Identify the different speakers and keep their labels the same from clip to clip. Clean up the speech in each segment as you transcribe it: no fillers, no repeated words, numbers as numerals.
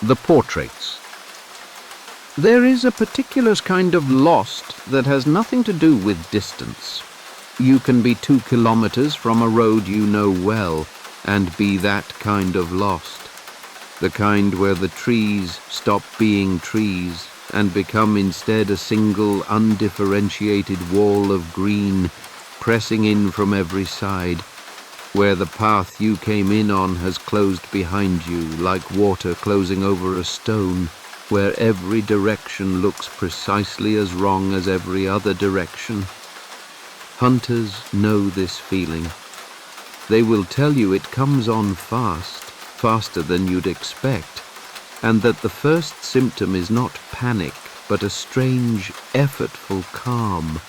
Speaker 1: The portraits. There is a particular kind of lost that has nothing to do with distance. You can be 2 kilometers from a road you know well and be that kind of lost. The kind where the trees stop being trees and become instead a single undifferentiated wall of green pressing in from every side, where the path you came in on has closed behind you like water closing over a stone, where every direction looks precisely as wrong as every other direction. Hunters know this feeling. They will tell you it comes on fast, faster than you'd expect, and that the first symptom is not panic, but a strange, effortful calm,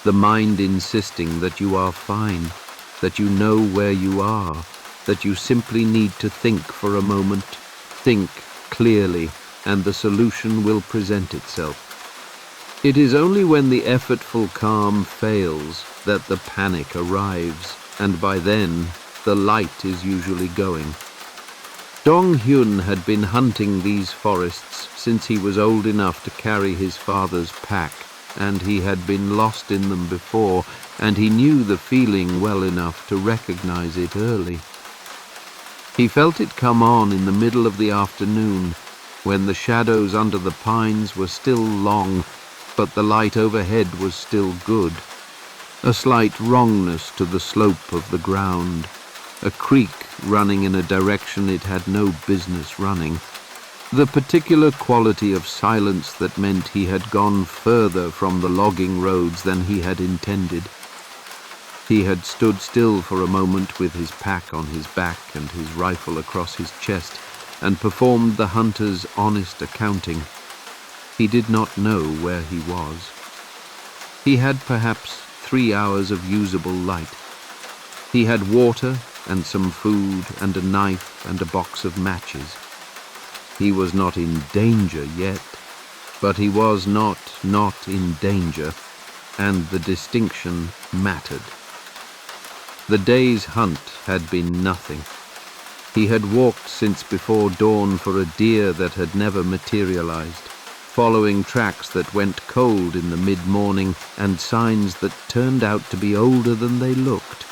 Speaker 1: the mind insisting that you are fine, that you know where you are, that you simply need to think for a moment, think clearly, and the solution will present itself. It is only when the effortful calm fails that the panic arrives, and by then the light is usually going. Dong Hyun had been hunting these forests since he was old enough to carry his father's pack, and he had been lost in them before, and he knew the feeling well enough to recognize it early. He felt it come on in the middle of the afternoon, when the shadows under the pines were still long, but the light overhead was still good. A slight wrongness to the slope of the ground, a creek running in a direction it had no business running, the particular quality of silence that meant he had gone further from the logging roads than he had intended. He had stood still for a moment with his pack on his back and his rifle across his chest, and performed the hunter's honest accounting. He did not know where he was. He had perhaps 3 hours of usable light. He had water and some food and a knife and a box of matches. He was not in danger yet, but he was not in danger, and the distinction mattered. The day's hunt had been nothing. He had walked since before dawn for a deer that had never materialized, following tracks that went cold in the mid-morning and signs that turned out to be older than they looked.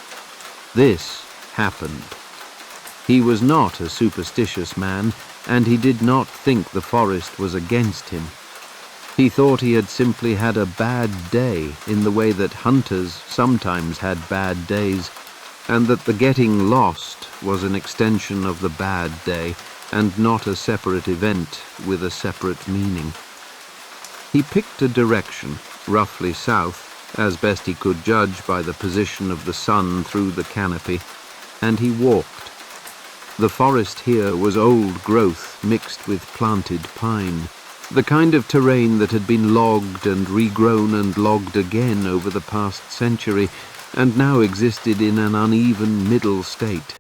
Speaker 1: This happened. He was not a superstitious man, and he did not think the forest was against him. He thought he had simply had a bad day in the way that hunters sometimes had bad days, and that the getting lost was an extension of the bad day and not a separate event with a separate meaning. He picked a direction, roughly south, as best he could judge by the position of the sun through the canopy, and he walked. The forest here was old growth mixed with planted pine, the kind of terrain that had been logged and regrown and logged again over the past century, and now existed in an uneven middle state.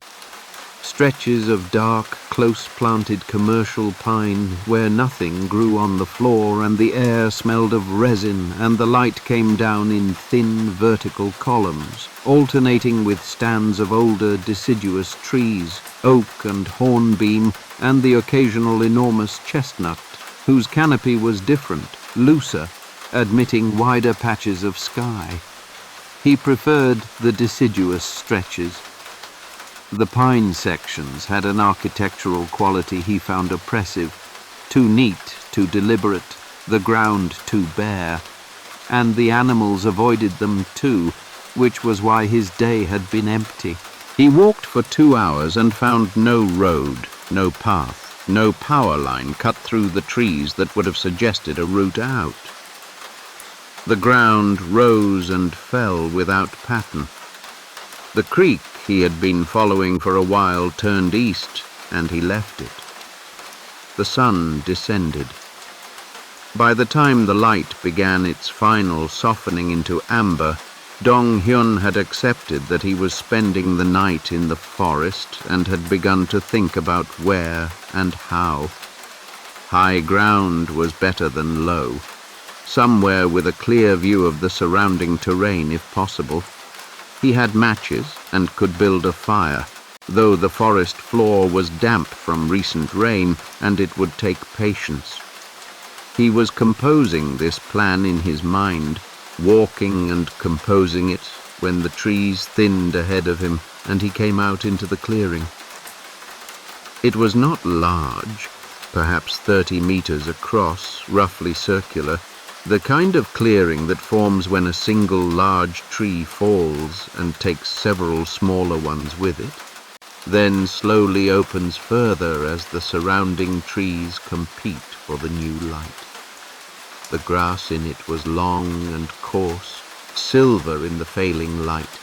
Speaker 1: Stretches of dark, close-planted commercial pine where nothing grew on the floor and the air smelled of resin and the light came down in thin vertical columns, alternating with stands of older deciduous trees, oak and hornbeam, and the occasional enormous chestnut, whose canopy was different, looser, admitting wider patches of sky. He preferred the deciduous stretches. The pine sections had an architectural quality he found oppressive, too neat, too deliberate, the ground too bare, and the animals avoided them too, which was why his day had been empty. He walked for 2 hours and found no road, no path, no power line cut through the trees that would have suggested a route out. The ground rose and fell without pattern. The creek he had been following for a while turned east, and he left it. The sun descended. By the time the light began its final softening into amber, Dong Hyun had accepted that he was spending the night in the forest and had begun to think about where and how. High ground was better than low. Somewhere with a clear view of the surrounding terrain if possible. He had matches and could build a fire. though the forest floor was damp from recent rain, and it would take patience. He was composing this plan in his mind, walking and composing it, when the trees thinned ahead of him and he came out into the clearing. It was not large, perhaps 30 meters across, roughly circular, the kind of clearing that forms when a single large tree falls and takes several smaller ones with it, then slowly opens further as the surrounding trees compete for the new light. The grass in it was long and coarse, silver in the failing light,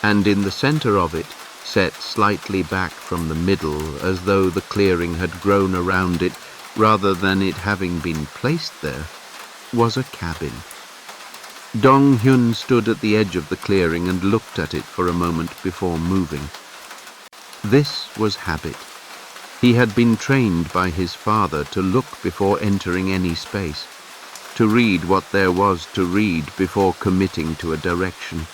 Speaker 1: and in the center of it, set slightly back from the middle as though the clearing had grown around it rather than it having been placed there, was a cabin. Dong Hyun stood at the edge of the clearing and looked at it for a moment before moving. This was habit. He had been trained by his father to look before entering any space, to read what there was to read before committing to a direction.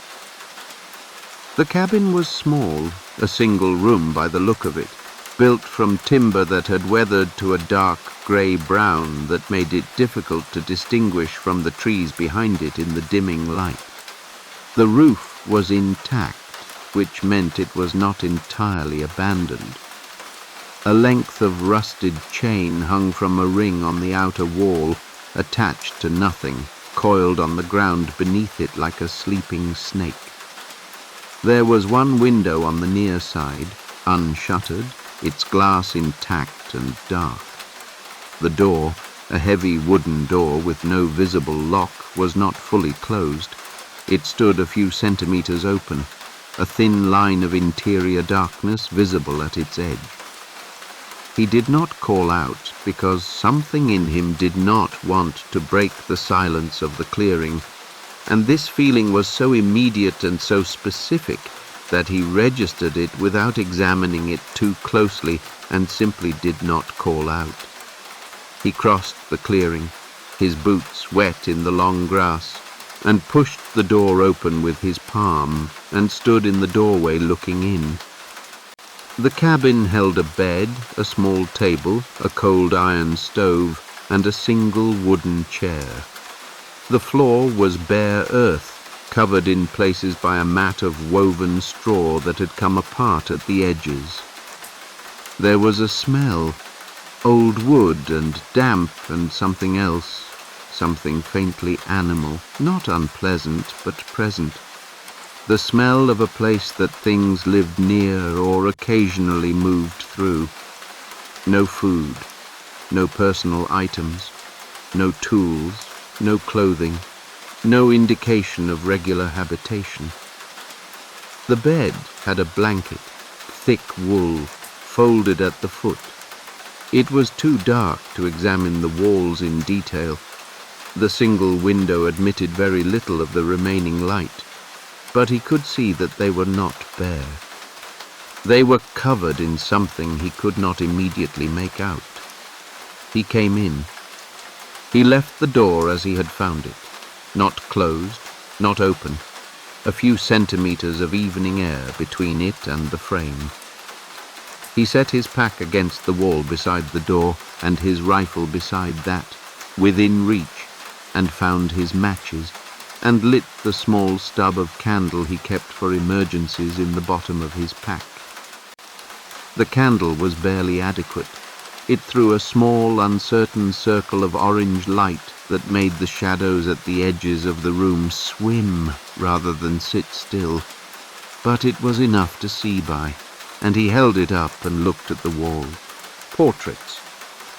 Speaker 1: The cabin was small, a single room by the look of it, built from timber that had weathered to a dark grey-brown that made it difficult to distinguish from the trees behind it in the dimming light. The roof was intact, which meant it was not entirely abandoned. A length of rusted chain hung from a ring on the outer wall, attached to nothing, coiled on the ground beneath it like a sleeping snake. There was one window on the near side, unshuttered, its glass intact and dark. The door, a heavy wooden door with no visible lock, was not fully closed. It stood a few centimeters open, a thin line of interior darkness visible at its edge. He did not call out because something in him did not want to break the silence of the clearing, and this feeling was so immediate and so specific that he registered it without examining it too closely and simply did not call out. He crossed the clearing, his boots wet in the long grass, and pushed the door open with his palm and stood in the doorway looking in. The cabin held a bed, a small table, a cold iron stove, and a single wooden chair. The floor was bare earth, covered in places by a mat of woven straw that had come apart at the edges. There was a smell, old wood and damp and something else, something faintly animal, not unpleasant but present. The smell of a place that things lived near or occasionally moved through. No food, no personal items, no tools, no clothing, no indication of regular habitation. The bed had a blanket, thick wool, folded at the foot. It was too dark to examine the walls in detail. The single window admitted very little of the remaining light, but he could see that they were not bare. They were covered in something he could not immediately make out. He came in. He left the door as he had found it, not closed, not open, a few centimeters of evening air between it and the frame. He set his pack against the wall beside the door and his rifle beside that, within reach, and found his matches, and lit the small stub of candle he kept for emergencies in the bottom of his pack. The candle was barely adequate. It threw a small, uncertain circle of orange light that made the shadows at the edges of the room swim rather than sit still. But it was enough to see by, and he held it up and looked at the wall. Portraits.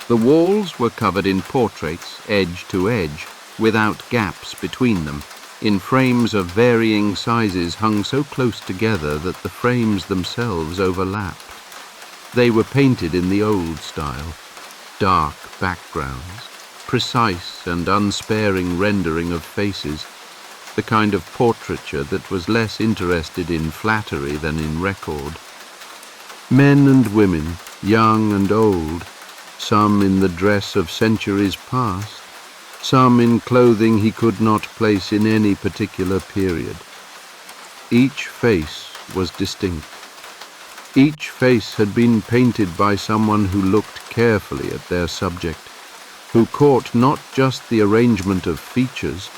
Speaker 1: The walls were covered in portraits, edge to edge, without gaps between them, in frames of varying sizes hung so close together that the frames themselves overlapped. They were painted in the old style, dark backgrounds, precise and unsparing rendering of faces, the kind of portraiture that was less interested in flattery than in record. Men and women, young and old, some in the dress of centuries past, some in clothing he could not place in any particular period. Each face was distinct. Each face had been painted by someone who looked carefully at their subject, who caught not just the arrangement of features,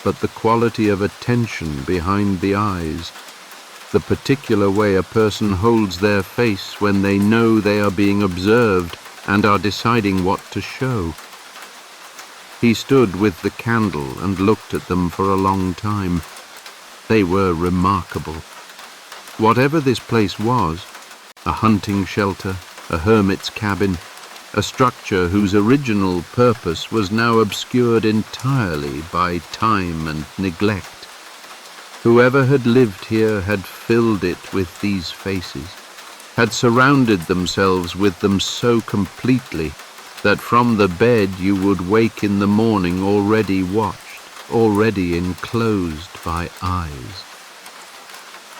Speaker 1: but the quality of attention behind the eyes, the particular way a person holds their face when they know they are being observed and are deciding what to show. He stood with the candle and looked at them for a long time. They were remarkable. Whatever this place was, a hunting shelter, a hermit's cabin, a structure whose original purpose was now obscured entirely by time and neglect. Whoever had lived here had filled it with these faces, had surrounded themselves with them so completely that from the bed you would wake in the morning already watched, already enclosed by eyes.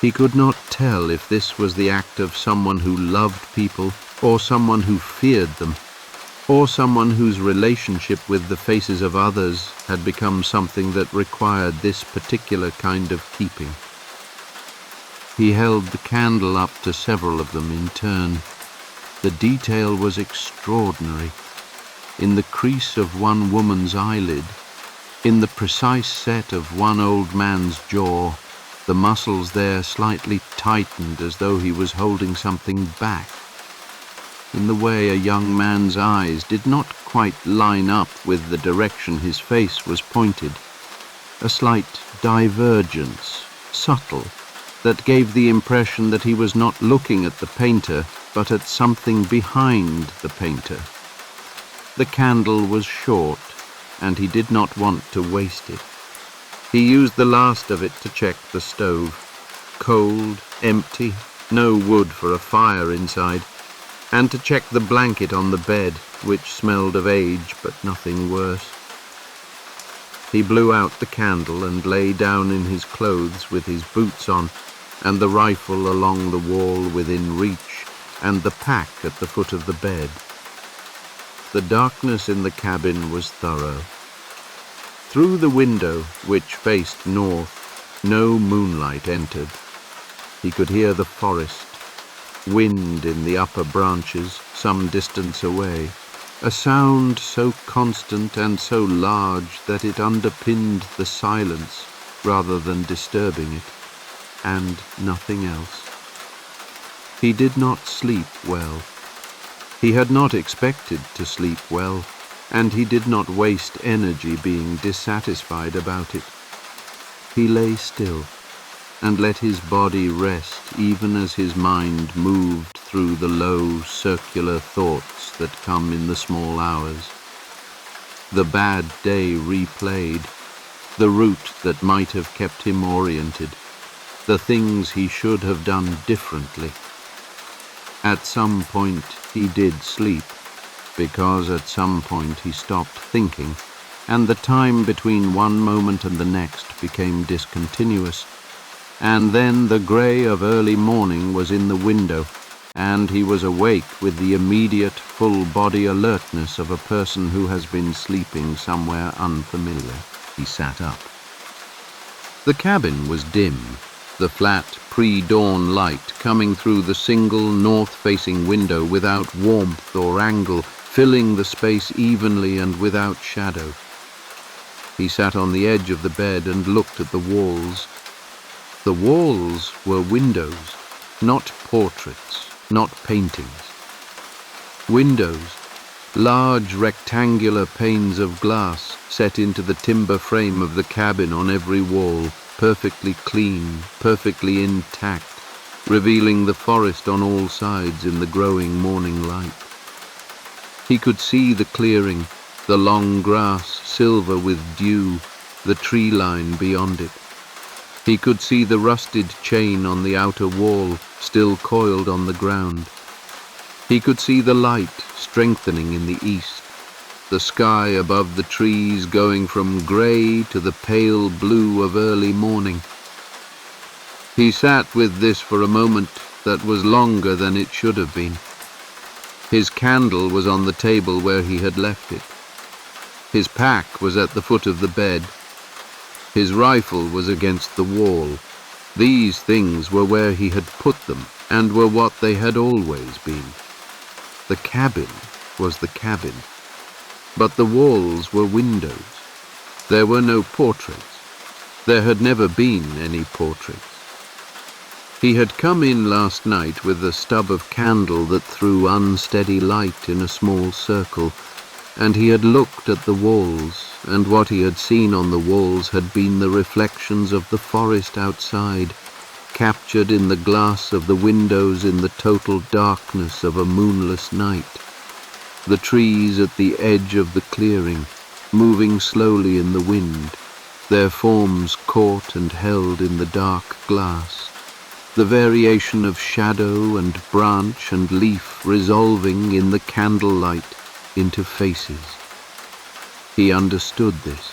Speaker 1: He could not tell if this was the act of someone who loved people, or someone who feared them, or someone whose relationship with the faces of others had become something that required this particular kind of keeping. He held the candle up to several of them in turn. The detail was extraordinary. In the crease of one woman's eyelid, in the precise set of one old man's jaw, the muscles there slightly tightened as though he was holding something back. In the way a young man's eyes did not quite line up with the direction his face was pointed. A slight divergence, subtle, that gave the impression that he was not looking at the painter, but at something behind the painter. The candle was short, and he did not want to waste it. He used the last of it to check the stove. Cold, empty, no wood for a fire inside, and to check the blanket on the bed, which smelled of age but nothing worse. He blew out the candle and lay down in his clothes with his boots on, and the rifle along the wall within reach, and the pack at the foot of the bed. The darkness in the cabin was thorough. Through the window, which faced north, no moonlight entered. He could hear the forest, wind in the upper branches some distance away, a sound so constant and so large that it underpinned the silence rather than disturbing it, and nothing else. He did not sleep well. He had not expected to sleep well, and he did not waste energy being dissatisfied about it. He lay still and let his body rest even as his mind moved through the low, circular thoughts that come in the small hours. The bad day replayed, the route that might have kept him oriented, the things he should have done differently. At some point he did sleep, because at some point he stopped thinking, and the time between one moment and the next became discontinuous. And then the grey of early morning was in the window, and he was awake with the immediate full-body alertness of a person who has been sleeping somewhere unfamiliar. He sat up. The cabin was dim, the flat pre-dawn light coming through the single north-facing window without warmth or angle, filling the space evenly and without shadow. He sat on the edge of the bed and looked at the walls. The walls were windows, not portraits, not paintings. Windows, large rectangular panes of glass set into the timber frame of the cabin on every wall, perfectly clean, perfectly intact, revealing the forest on all sides in the growing morning light. He could see the clearing, the long grass silver with dew, the tree line beyond it. He could see the rusted chain on the outer wall, still coiled on the ground. He could see the light strengthening in the east, the sky above the trees going from grey to the pale blue of early morning. He sat with this for a moment that was longer than it should have been. His candle was on the table where he had left it. His pack was at the foot of the bed. His rifle was against the wall. These things were where he had put them, and were what they had always been. The cabin was the cabin, but the walls were windows. There were no portraits. There had never been any portraits. He had come in last night with a stub of candle that threw unsteady light in a small circle, and he had looked at the walls, and what he had seen on the walls had been the reflections of the forest outside, captured in the glass of the windows in the total darkness of a moonless night. The trees at the edge of the clearing, moving slowly in the wind, their forms caught and held in the dark glass, the variation of shadow and branch and leaf resolving in the candlelight into faces. He understood this.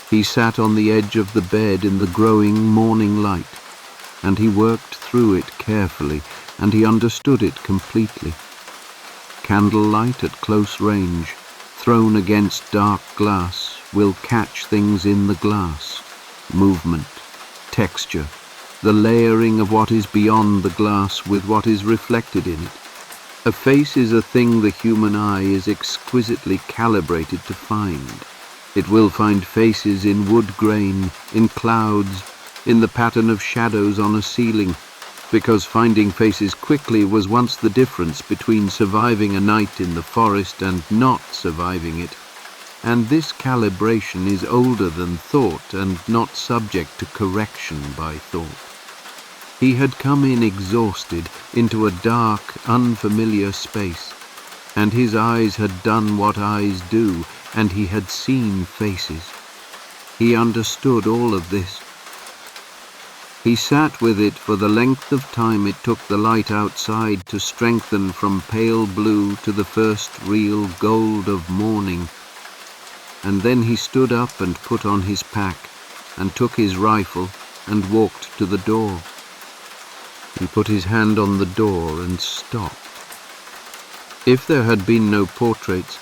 Speaker 1: He sat on the edge of the bed in the growing morning light, and he worked through it carefully, and he understood it completely. Candlelight at close range, thrown against dark glass, will catch things in the glass, movement, texture, the layering of what is beyond the glass with what is reflected in it. A face is a thing the human eye is exquisitely calibrated to find. It will find faces in wood grain, in clouds, in the pattern of shadows on a ceiling, because finding faces quickly was once the difference between surviving a night in the forest and not surviving it. And this calibration is older than thought and not subject to correction by thought. He had come in exhausted into a dark, unfamiliar space, and his eyes had done what eyes do, and he had seen faces. He understood all of this. He sat with it for the length of time it took the light outside to strengthen from pale blue to the first real gold of morning. And then he stood up and put on his pack, and took his rifle, and walked to the door. He put his hand on the door and stopped. If there had been no portraits,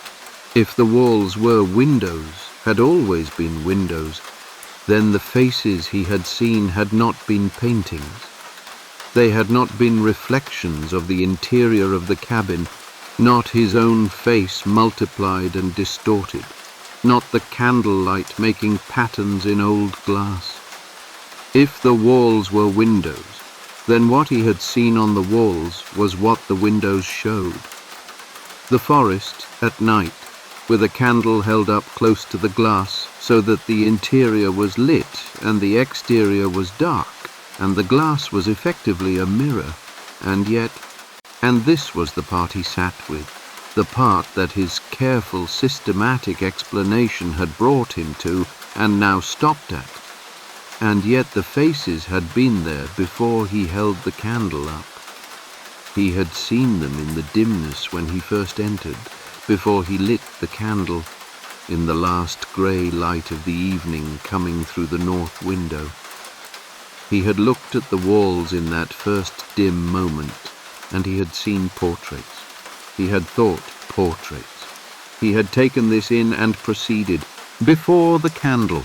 Speaker 1: if the walls were windows, had always been windows, then the faces he had seen had not been paintings. They had not been reflections of the interior of the cabin, not his own face multiplied and distorted, not the candlelight making patterns in old glass. If the walls were windows, then what he had seen on the walls was what the windows showed. The forest at night, with a candle held up close to the glass so that the interior was lit and the exterior was dark, and the glass was effectively a mirror, and this was the part he sat with, the part that his careful, systematic explanation had brought him to and now stopped at. And yet the faces had been there before he held the candle up. He had seen them in the dimness when he first entered, before he lit the candle, in the last grey light of the evening coming through the north window. He had looked at the walls in that first dim moment, and he had seen portraits. He had thought portraits. He had taken this in and proceeded, before the candle.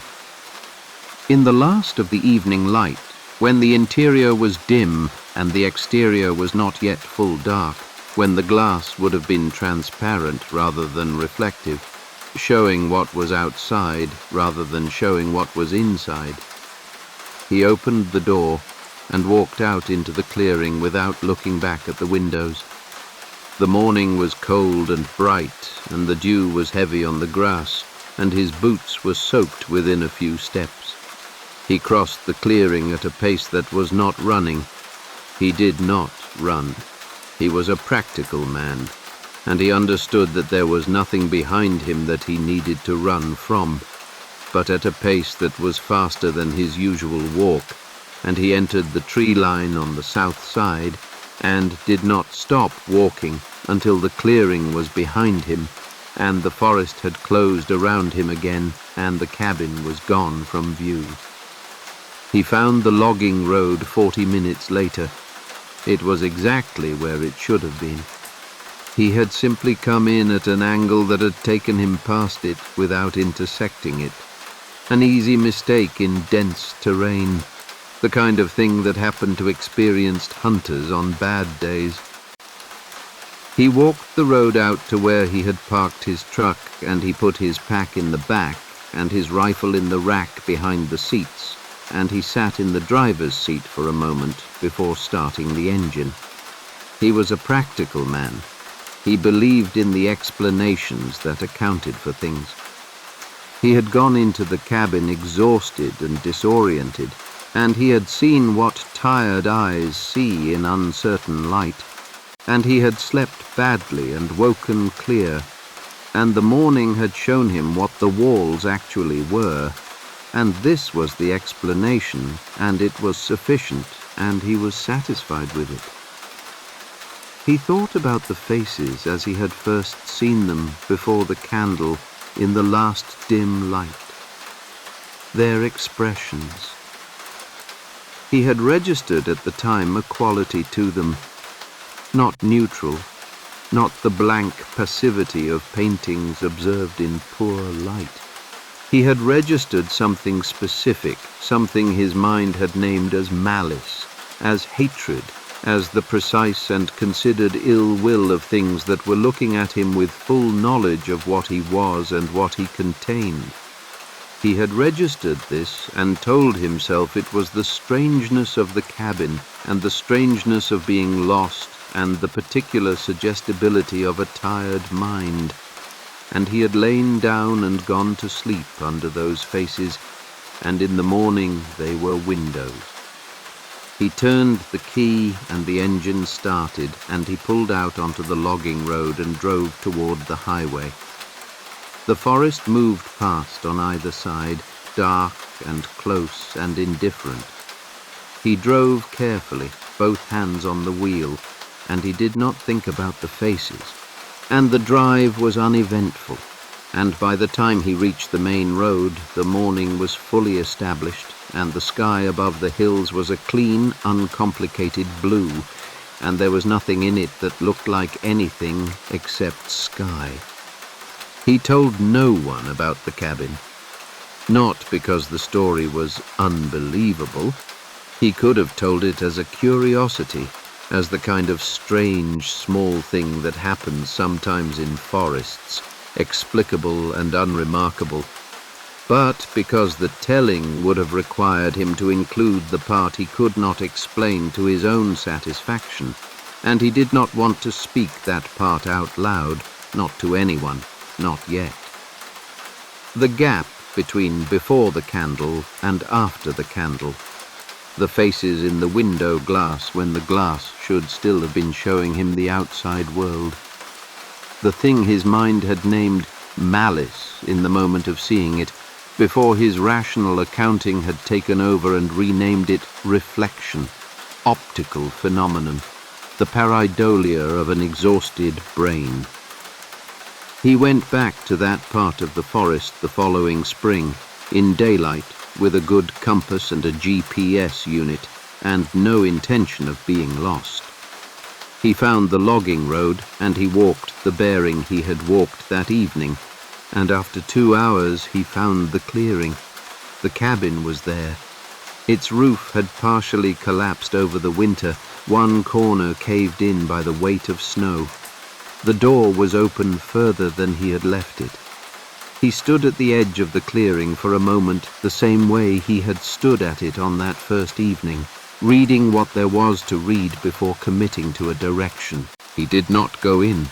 Speaker 1: In the last of the evening light, when the interior was dim and the exterior was not yet full dark, when the glass would have been transparent rather than reflective, showing what was outside rather than showing what was inside, he opened the door and walked out into the clearing without looking back at the windows. The morning was cold and bright, and the dew was heavy on the grass, and his boots were soaked within a few steps. He crossed the clearing at a pace that was not running. He did not run. He was a practical man, and he understood that there was nothing behind him that he needed to run from, but at a pace that was faster than his usual walk, and he entered the tree line on the south side, and did not stop walking until the clearing was behind him, and the forest had closed around him again, and the cabin was gone from view. He found the logging road 40 minutes later. It was exactly where it should have been. He had simply come in at an angle that had taken him past it without intersecting it. An easy mistake in dense terrain. the kind of thing that happened to experienced hunters on bad days. He walked the road out to where he had parked his truck, and he put his pack in the back and his rifle in the rack behind the seats, and he sat in the driver's seat for a moment before starting the engine. He was a practical man. He believed in the explanations that accounted for things. He had gone into the cabin exhausted and disoriented, and he had seen what tired eyes see in uncertain light, and he had slept badly and woken clear, and the morning had shown him what the walls actually were, and this was the explanation, and it was sufficient, and he was satisfied with it. He thought about the faces as he had first seen them before the candle in the last dim light. Their expressions. He had registered at the time a quality to them, not neutral, not the blank passivity of paintings observed in poor light. He had registered something specific, something his mind had named as malice, as hatred, as the precise and considered ill will of things that were looking at him with full knowledge of what he was and what he contained. He had registered this and told himself it was the strangeness of the cabin and the strangeness of being lost and the particular suggestibility of a tired mind, and he had lain down and gone to sleep under those faces, and in the morning they were windows. He turned the key and the engine started, and he pulled out onto the logging road and drove toward the highway. The forest moved past on either side, dark and close and indifferent. He drove carefully, both hands on the wheel, and he did not think about the faces. And the drive was uneventful, and by the time he reached the main road, the morning was fully established, and the sky above the hills was a clean, uncomplicated blue, and there was nothing in it that looked like anything except sky. He told no one about the cabin, not because the story was unbelievable. He could have told it as a curiosity, as the kind of strange, small thing that happens sometimes in forests, explicable and unremarkable, but because the telling would have required him to include the part he could not explain to his own satisfaction, and he did not want to speak that part out loud, not to anyone, not yet. The gap between before the candle and after the candle, the faces in the window glass when the glass should still have been showing him the outside world, the thing his mind had named malice in the moment of seeing it, before his rational accounting had taken over and renamed it reflection, optical phenomenon, the pareidolia of an exhausted brain. He went back to that part of the forest the following spring, in daylight, with a good compass and a GPS unit, and no intention of being lost. He found the logging road, and he walked the bearing he had walked that evening, and after 2 hours he found the clearing. The cabin was there. Its roof had partially collapsed over the winter, one corner caved in by the weight of snow. The door was open further than he had left it. He stood at the edge of the clearing for a moment the same way he had stood at it on that first evening, reading what there was to read before committing to a direction. He did not go in.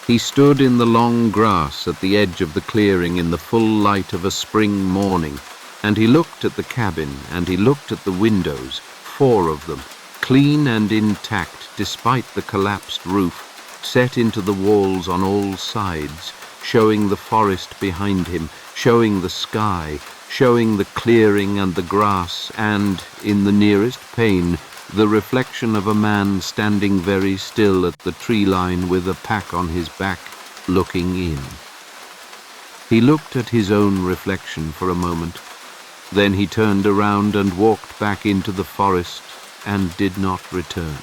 Speaker 1: He stood in the long grass at the edge of the clearing in the full light of a spring morning, and he looked at the cabin, and he looked at the windows, 4 of them, clean and intact despite the collapsed roof, set into the walls on all sides, showing the forest behind him, showing the sky, showing the clearing and the grass, and, in the nearest pane, the reflection of a man standing very still at the tree line with a pack on his back, looking in. He looked at his own reflection for a moment. Then he turned around and walked back into the forest and did not return.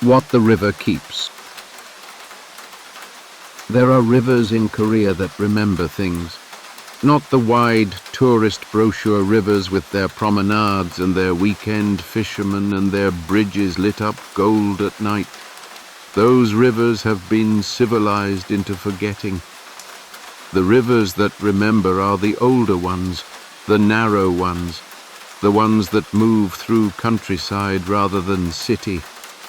Speaker 1: What the river keeps. There are rivers in Korea that remember things. Not the wide tourist brochure rivers with their promenades and their weekend fishermen and their bridges lit up gold at night. Those rivers have been civilized into forgetting. The rivers that remember are the older ones, the narrow ones, the ones that move through countryside rather than city,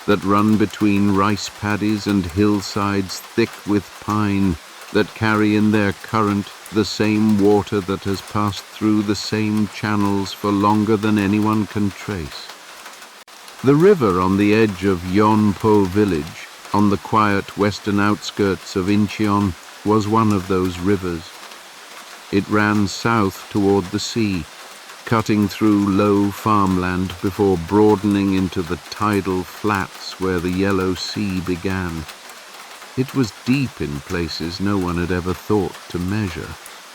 Speaker 1: that run between rice paddies and hillsides thick with pine, that carry in their current the same water that has passed through the same channels for longer than anyone can trace. The river on the edge of Yonpo village, on the quiet western outskirts of Incheon, was one of those rivers. It ran south toward the sea, cutting through low farmland before broadening into the tidal flats where the Yellow Sea began. It was deep in places no one had ever thought to measure,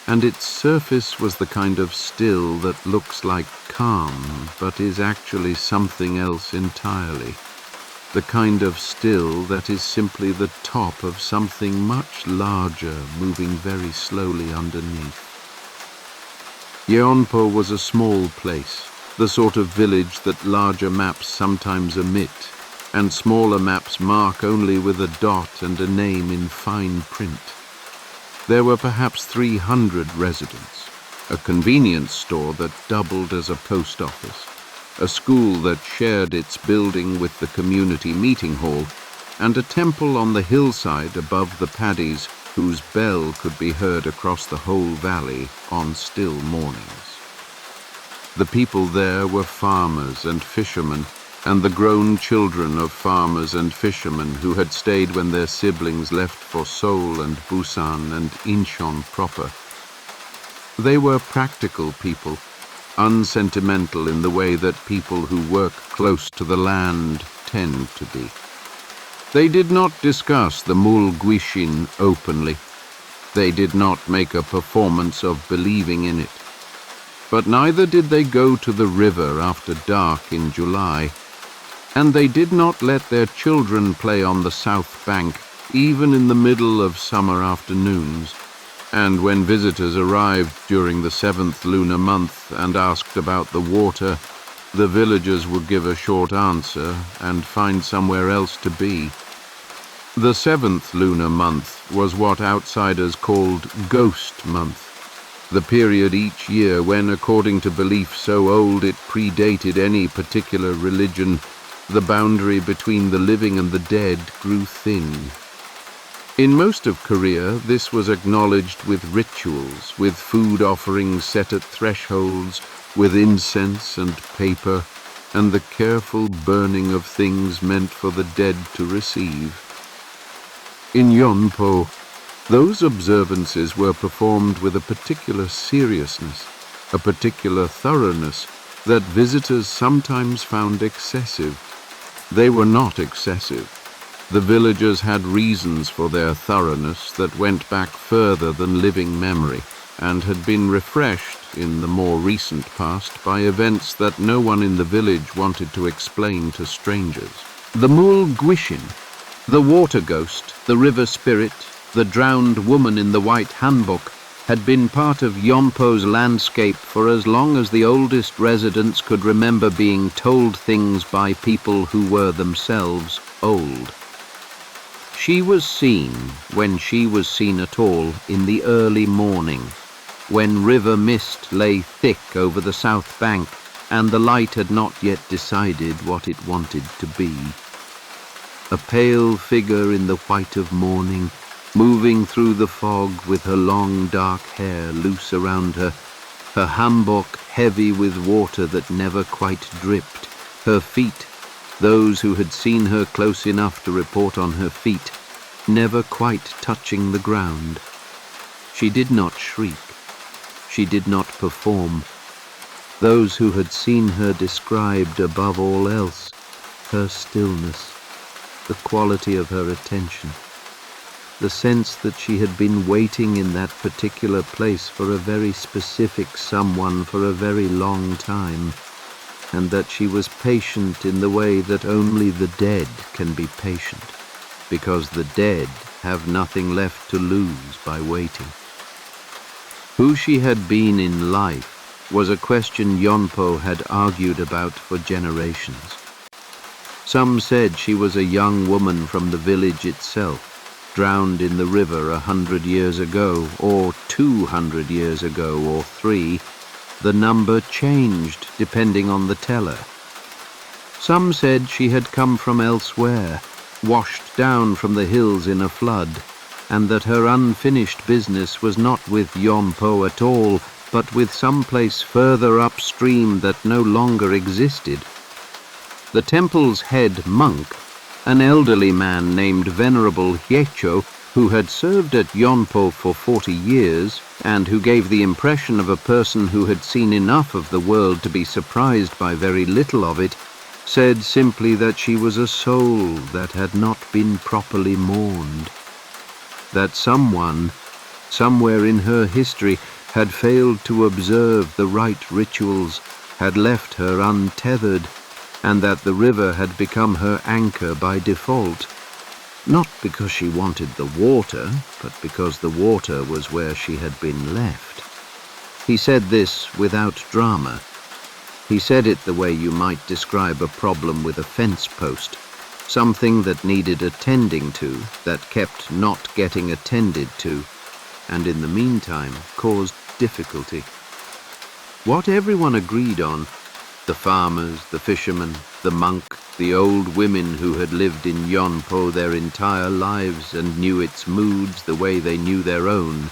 Speaker 1: and its surface was the kind of still that looks like calm but is actually something else entirely. The kind of still that is simply the top of something much larger moving very slowly underneath. Yeonpo was a small place, the sort of village that larger maps sometimes omit, and smaller maps mark only with a dot and a name in fine print. There were perhaps 300 residents, a convenience store that doubled as a post office, a school that shared its building with the community meeting hall, and a temple on the hillside above the paddies whose bell could be heard across the whole valley on still mornings. The people there were farmers and fishermen, and the grown children of farmers and fishermen who had stayed when their siblings left for Seoul and Busan and Incheon proper. They were practical people, unsentimental in the way that people who work close to the land tend to be. They did not discuss the Mulguishin openly. They did not make a performance of believing in it. But neither did they go to the river after dark in July, and they did not let their children play on the south bank, even in the middle of summer afternoons. And when visitors arrived during the 7th lunar month and asked about the water, the villagers would give a short answer and find somewhere else to be. The 7th lunar month was what outsiders called Ghost Month, the period each year when, according to belief so old it predated any particular religion, the boundary between the living and the dead grew thin. In most of Korea, this was acknowledged with rituals, with food offerings set at thresholds, with incense and paper, and the careful burning of things meant for the dead to receive. In Yeonpo, those observances were performed with a particular seriousness, a particular thoroughness that visitors sometimes found excessive. They were not excessive. The villagers had reasons for their thoroughness that went back further than living memory, and had been refreshed in the more recent past by events that no one in the village wanted to explain to strangers. The Mulguishin, the water ghost, the river spirit, the drowned woman in the white hanbok, had been part of Yeonpo's landscape for as long as the oldest residents could remember being told things by people who were themselves old. She was seen, when she was seen at all, in the early morning, when river mist lay thick over the south bank and the light had not yet decided what it wanted to be. A pale figure in the white of morning, moving through the fog with her long dark hair loose around her, her hanbok heavy with water that never quite dripped, her feet, those who had seen her close enough to report on her feet, never quite touching the ground. She did not shriek. She did not perform. Those who had seen her described above all else her stillness, the quality of her attention, the sense that she had been waiting in that particular place for a very specific someone for a very long time, and that she was patient in the way that only the dead can be patient, because the dead have nothing left to lose by waiting. Who she had been in life was a question Yonpo had argued about for generations. Some said she was a young woman from the village itself, drowned in the river 100 years ago, or 200 years ago, or 3. The number changed depending on the teller. Some said she had come from elsewhere, washed down from the hills in a flood, and that her unfinished business was not with Yonpo at all, but with some place further upstream that no longer existed. The temple's head monk, an elderly man named Venerable Hyecho, who had served at Yonpo for 40 years, and who gave the impression of a person who had seen enough of the world to be surprised by very little of it, said simply that she was a soul that had not been properly mourned. That someone, somewhere in her history, had failed to observe the right rituals, had left her untethered, and that the river had become her anchor by default. Not because she wanted the water, but because the water was where she had been left. He said this without drama. He said it the way you might describe a problem with a fence post, something that needed attending to, that kept not getting attended to, and in the meantime caused difficulty. What everyone agreed on, the farmers, the fishermen, the monk, the old women who had lived in Yonpo their entire lives and knew its moods the way they knew their own,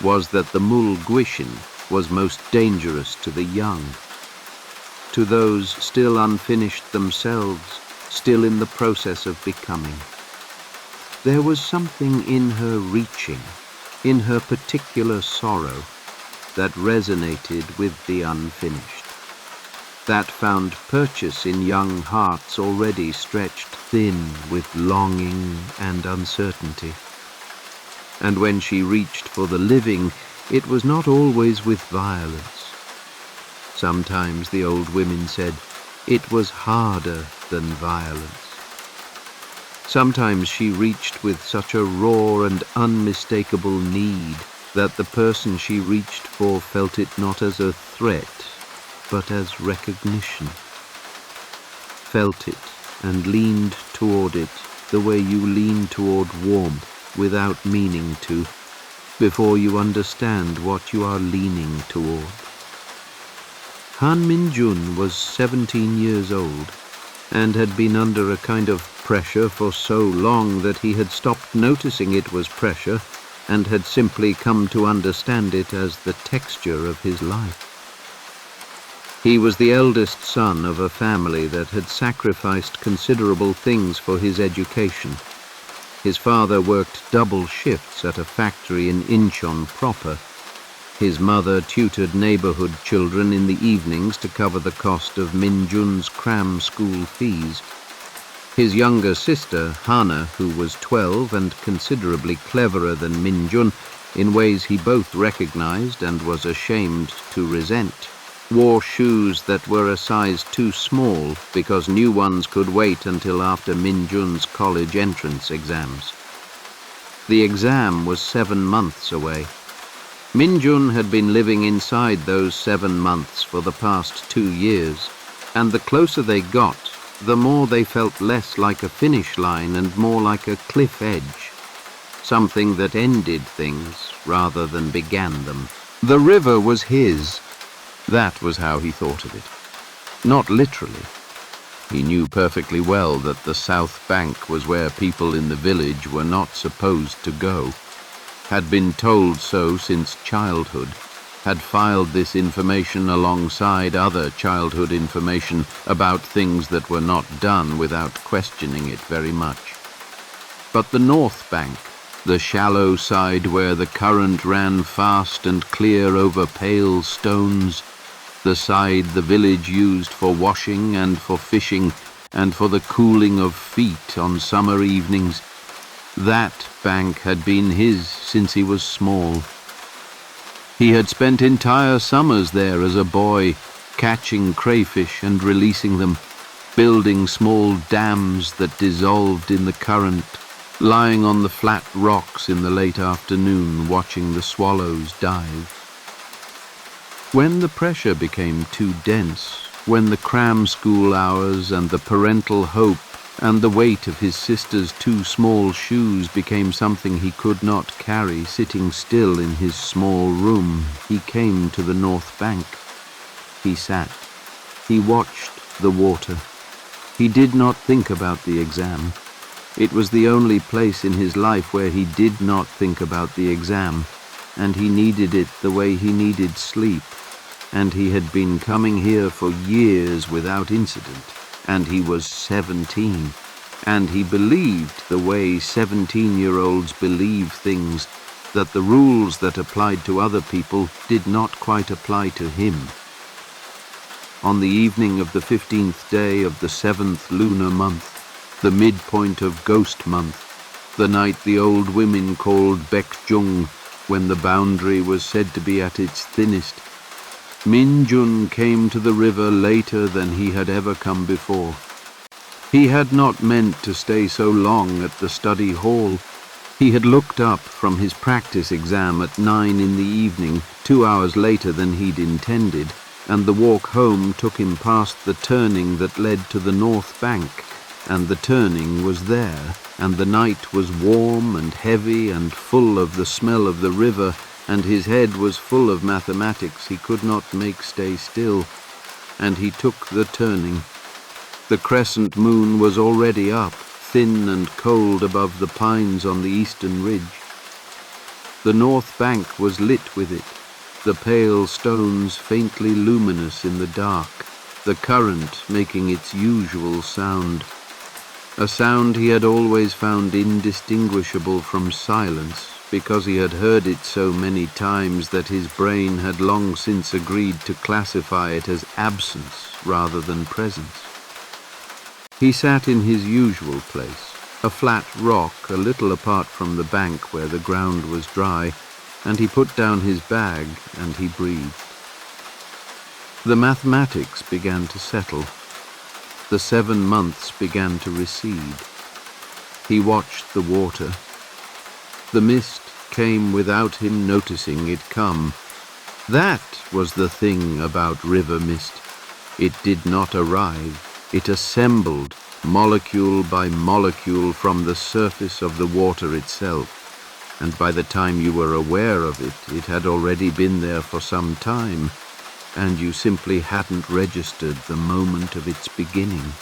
Speaker 1: was that the Mulguishin was most dangerous to the young, to those still unfinished themselves, still in the process of becoming. There was something in her reaching, in her particular sorrow, that resonated with the unfinished, that found purchase in young hearts already stretched thin with longing and uncertainty. And when she reached for the living, it was not always with violence. Sometimes, the old women said, it was harder than violence. Sometimes she reached with such a raw and unmistakable need that the person she reached for felt it not as a threat, but as recognition. Felt it and leaned toward it the way you lean toward warmth without meaning to, before you understand what you are leaning toward. Han Minjun was 17 years old, and had been under a kind of pressure for so long that he had stopped noticing it was pressure and had simply come to understand it as the texture of his life. He was the eldest son of a family that had sacrificed considerable things for his education. His father worked double shifts at a factory in Incheon proper. His mother tutored neighborhood children in the evenings to cover the cost of Minjun's cram school fees. His younger sister, Hana, who was 12 and considerably cleverer than Minjun in ways he both recognized and was ashamed to resent, wore shoes that were a size too small because new ones could wait until after Minjun's college entrance exams. The exam was 7 months away. Minjun had been living inside those 7 months for the past 2 years, and the closer they got, the more they felt less like a finish line and more like a cliff edge, something that ended things rather than began them. The river was his. That was how he thought of it. Not literally. He knew perfectly well that the south bank was where people in the village were not supposed to go, had been told so since childhood, had filed this information alongside other childhood information about things that were not done without questioning it very much. But the north bank, the shallow side where the current ran fast and clear over pale stones, the side the village used for washing and for fishing and for the cooling of feet on summer evenings, that bank had been his since he was small. He had spent entire summers there as a boy, catching crayfish and releasing them, building small dams that dissolved in the current, lying on the flat rocks in the late afternoon watching the swallows dive. When the pressure became too dense, when the cram school hours and the parental hope and the weight of his sister's 2 small shoes became something he could not carry sitting still in his small room, he came to the north bank. He sat. He watched the water. He did not think about the exam. It was the only place in his life where he did not think about the exam, and he needed it the way he needed sleep. And he had been coming here for years without incident, and he was 17, and he believed the way 17-year-olds believe things, that the rules that applied to other people did not quite apply to him. On the evening of the 15th day of the 7th lunar month, the midpoint of Ghost Month, the night the old women called Baekjung, when the boundary was said to be at its thinnest, Min-jun came to the river later than he had ever come before. He had not meant to stay so long at the study hall. He had looked up from his practice exam at 9 in the evening, 2 hours later than he'd intended, and the walk home took him past the turning that led to the north bank, and the turning was there, and the night was warm and heavy and full of the smell of the river, and his head was full of mathematics he could not make stay still, and he took the turning. The crescent moon was already up, thin and cold above the pines on the eastern ridge. The north bank was lit with it, the pale stones faintly luminous in the dark, the current making its usual sound, a sound he had always found indistinguishable from silence, because he had heard it so many times that his brain had long since agreed to classify it as absence rather than presence. He sat in his usual place, a flat rock a little apart from the bank where the ground was dry, and he put down his bag and he breathed. The mathematics began to settle. The 7 months began to recede. He watched the water. The mist came without him noticing it come. That was the thing about river mist. It did not arrive. It assembled, molecule by molecule, from the surface of the water itself, and by the time you were aware of it, it had already been there for some time, and you simply hadn't registered the moment of its beginning.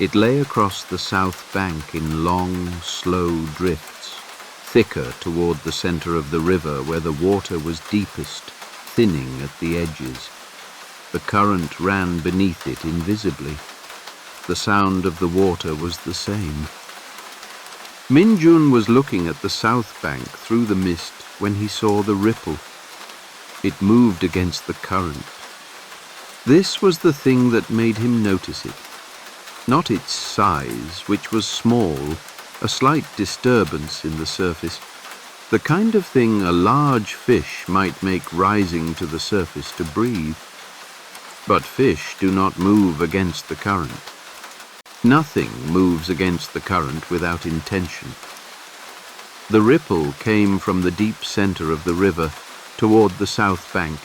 Speaker 1: It lay across the south bank in long, slow drifts, thicker toward the center of the river where the water was deepest, thinning at the edges. The current ran beneath it invisibly. The sound of the water was the same. Min-jun was looking at the south bank through the mist when he saw the ripple. It moved against the current. This was the thing that made him notice it. Not its size, which was small, a slight disturbance in the surface, the kind of thing a large fish might make rising to the surface to breathe. But fish do not move against the current. Nothing moves against the current without intention. The ripple came from the deep center of the river toward the south bank,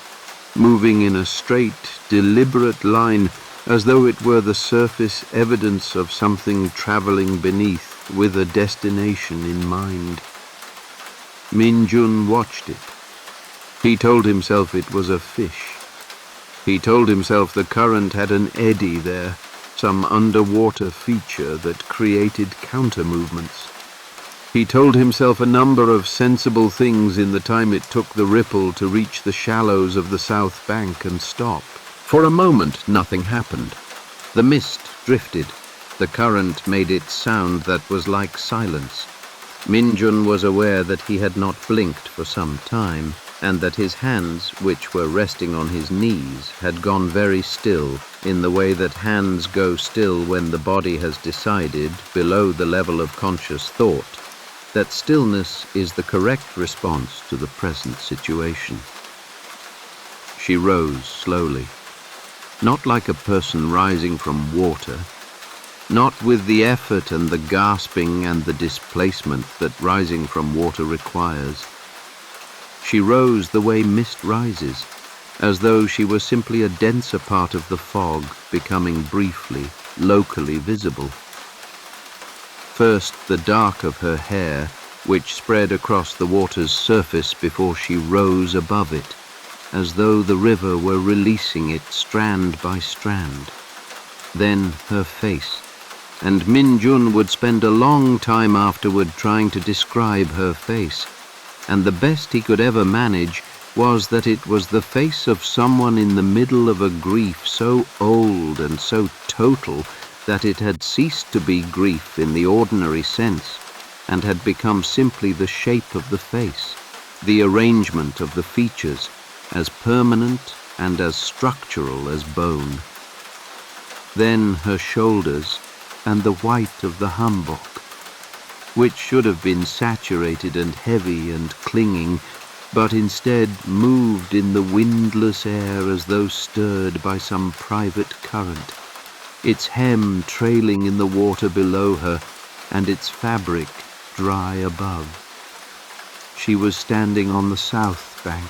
Speaker 1: moving in a straight, deliberate line, as though it were the surface evidence of something traveling beneath with a destination in mind. Min-jun watched it. He told himself it was a fish. He told himself the current had an eddy there, some underwater feature that created counter-movements. He told himself a number of sensible things in the time it took the ripple to reach the shallows of the south bank and stop. For a moment, nothing happened. The mist drifted. The current made its sound that was like silence. Min-jun was aware that he had not blinked for some time, and that his hands, which were resting on his knees, had gone very still, in the way that hands go still when the body has decided, below the level of conscious thought, that stillness is the correct response to the present situation. She rose slowly, not like a person rising from water, not with the effort and the gasping and the displacement that rising from water requires. She rose the way mist rises, as though she were simply a denser part of the fog becoming briefly, locally visible. First, the dark of her hair, which spread across the water's surface before she rose above it, as though the river were releasing it strand by strand. Then her face, and Min Jun would spend a long time afterward trying to describe her face, and the best he could ever manage was that it was the face of someone in the middle of a grief so old and so total that it had ceased to be grief in the ordinary sense, and had become simply the shape of the face, the arrangement of the features, as permanent and as structural as bone. Then her shoulders and the white of the hanbok, which should have been saturated and heavy and clinging, but instead moved in the windless air as though stirred by some private current, its hem trailing in the water below her and its fabric dry above. She was standing on the south bank.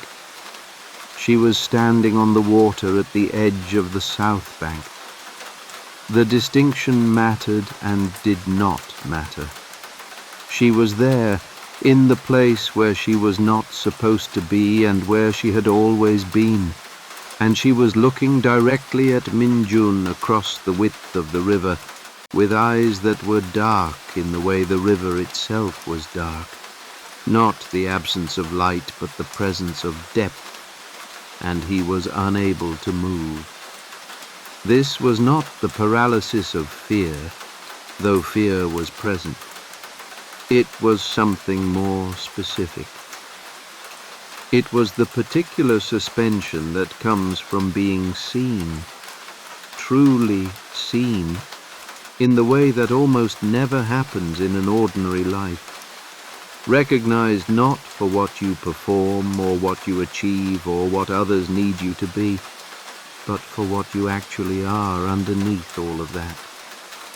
Speaker 1: She was standing on the water at the edge of the south bank. The distinction mattered and did not matter. She was there, in the place where she was not supposed to be and where she had always been, and she was looking directly at Min Jun across the width of the river, with eyes that were dark in the way the river itself was dark, not the absence of light but the presence of depth, and he was unable to move. This was not the paralysis of fear, though fear was present. It was something more specific. It was the particular suspension that comes from being seen, truly seen, in the way that almost never happens in an ordinary life. Recognized not for what you perform or what you achieve or what others need you to be, but for what you actually are underneath all of that.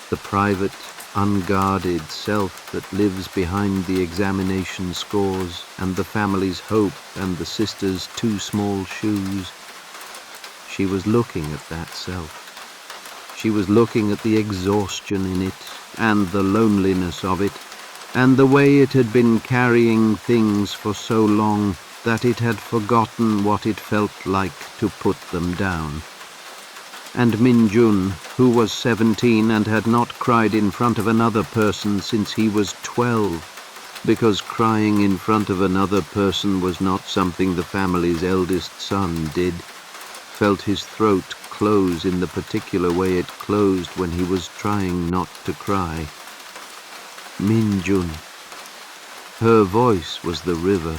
Speaker 1: The private, unguarded self that lives behind the examination scores and the family's hope and the sister's too small shoes. She was looking at that self. She was looking at the exhaustion in it and the loneliness of it, and the way it had been carrying things for so long that it had forgotten what it felt like to put them down. And Min Jun, who was 17 and had not cried in front of another person since he was 12, because crying in front of another person was not something the family's eldest son did, felt his throat close in the particular way it closed when he was trying not to cry. Min Jun. Her voice was the river,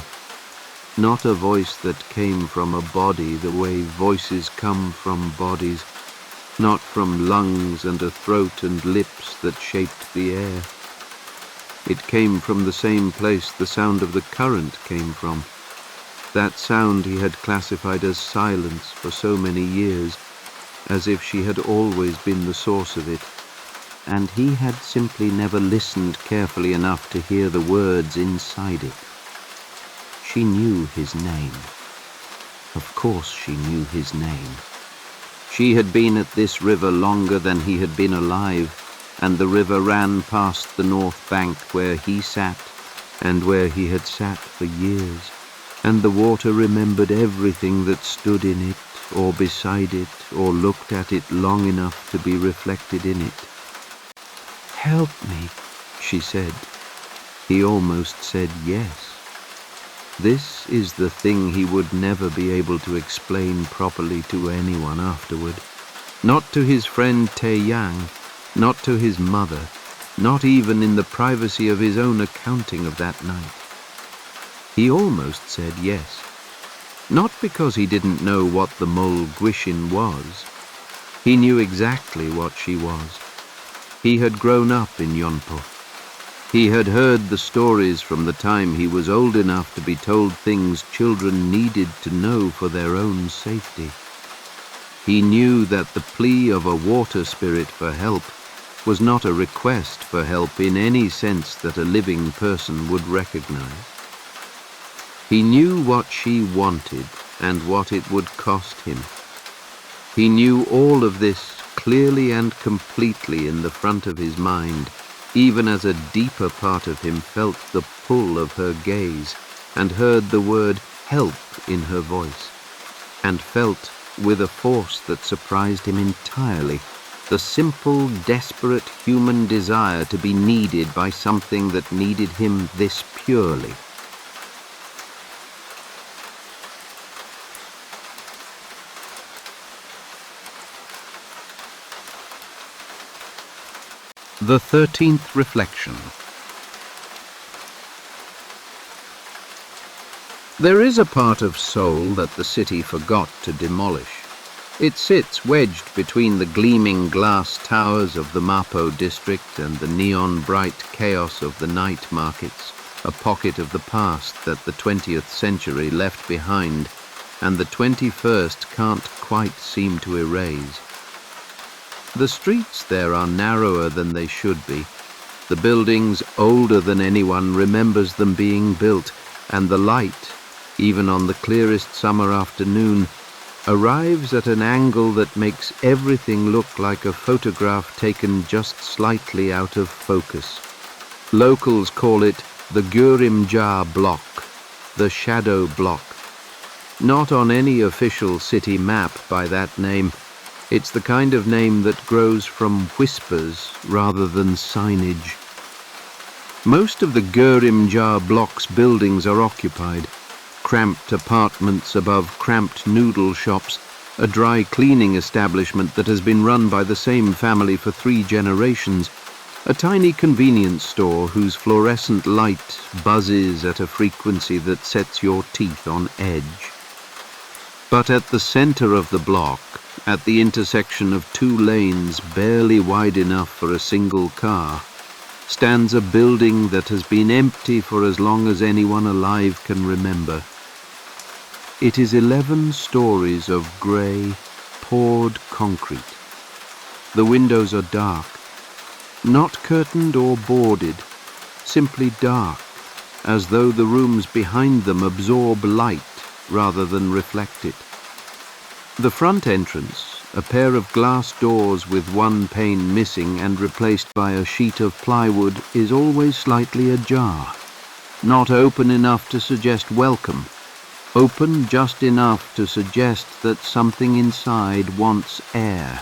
Speaker 1: not a voice that came from a body the way voices come from bodies, not from lungs and a throat and lips that shaped the air. It came from the same place the sound of the current came from, that sound he had classified as silence for so many years, as if she had always been the source of it, and he had simply never listened carefully enough to hear the words inside it. She knew his name. Of course she knew his name. She had been at this river longer than he had been alive, and the river ran past the north bank where he sat, and where he had sat for years, and the water remembered everything that stood in it, or beside it, or looked at it long enough to be reflected in it. "Help me," she said. He almost said yes. This is the thing he would never be able to explain properly to anyone afterward. Not to his friend Taeyang, not to his mother, not even in the privacy of his own accounting of that night. He almost said yes. Not because he didn't know what the Mol Guishin was. He knew exactly what she was. He had grown up in Yonpo. He had heard the stories from the time he was old enough to be told things children needed to know for their own safety. He knew that the plea of a water spirit for help was not a request for help in any sense that a living person would recognize. He knew what she wanted and what it would cost him. He knew all of this clearly and completely in the front of his mind, even as a deeper part of him felt the pull of her gaze and heard the word help in her voice, and felt, with a force that surprised him entirely, the simple, desperate human desire to be needed by something that needed him this purely. The 13th reflection. There is a part of Seoul that the city forgot to demolish. It sits wedged between the gleaming glass towers of the Mapo district and the neon-bright chaos of the night markets, a pocket of the past that the 20th century left behind and the 21st can't quite seem to erase. The streets there are narrower than they should be, the buildings older than anyone remembers them being built, and the light, even on the clearest summer afternoon, arrives at an angle that makes everything look like a photograph taken just slightly out of focus. Locals call it the Gurimja block, the shadow block. Not on any official city map by that name. It's the kind of name that grows from whispers rather than signage. Most of the Gurimja block's buildings are occupied. Cramped apartments above cramped noodle shops, a dry cleaning establishment that has been run by the same family for 3 generations, a tiny convenience store whose fluorescent light buzzes at a frequency that sets your teeth on edge. But at the center of the block, at the intersection of 2 lanes barely wide enough for a single car, stands a building that has been empty for as long as anyone alive can remember. It is 11 stories of grey, poured concrete. The windows are dark, not curtained or boarded, simply dark, as though the rooms behind them absorb light rather than reflect it. The front entrance, a pair of glass doors with 1 pane missing and replaced by a sheet of plywood, is always slightly ajar. Not open enough to suggest welcome, open just enough to suggest that something inside wants air.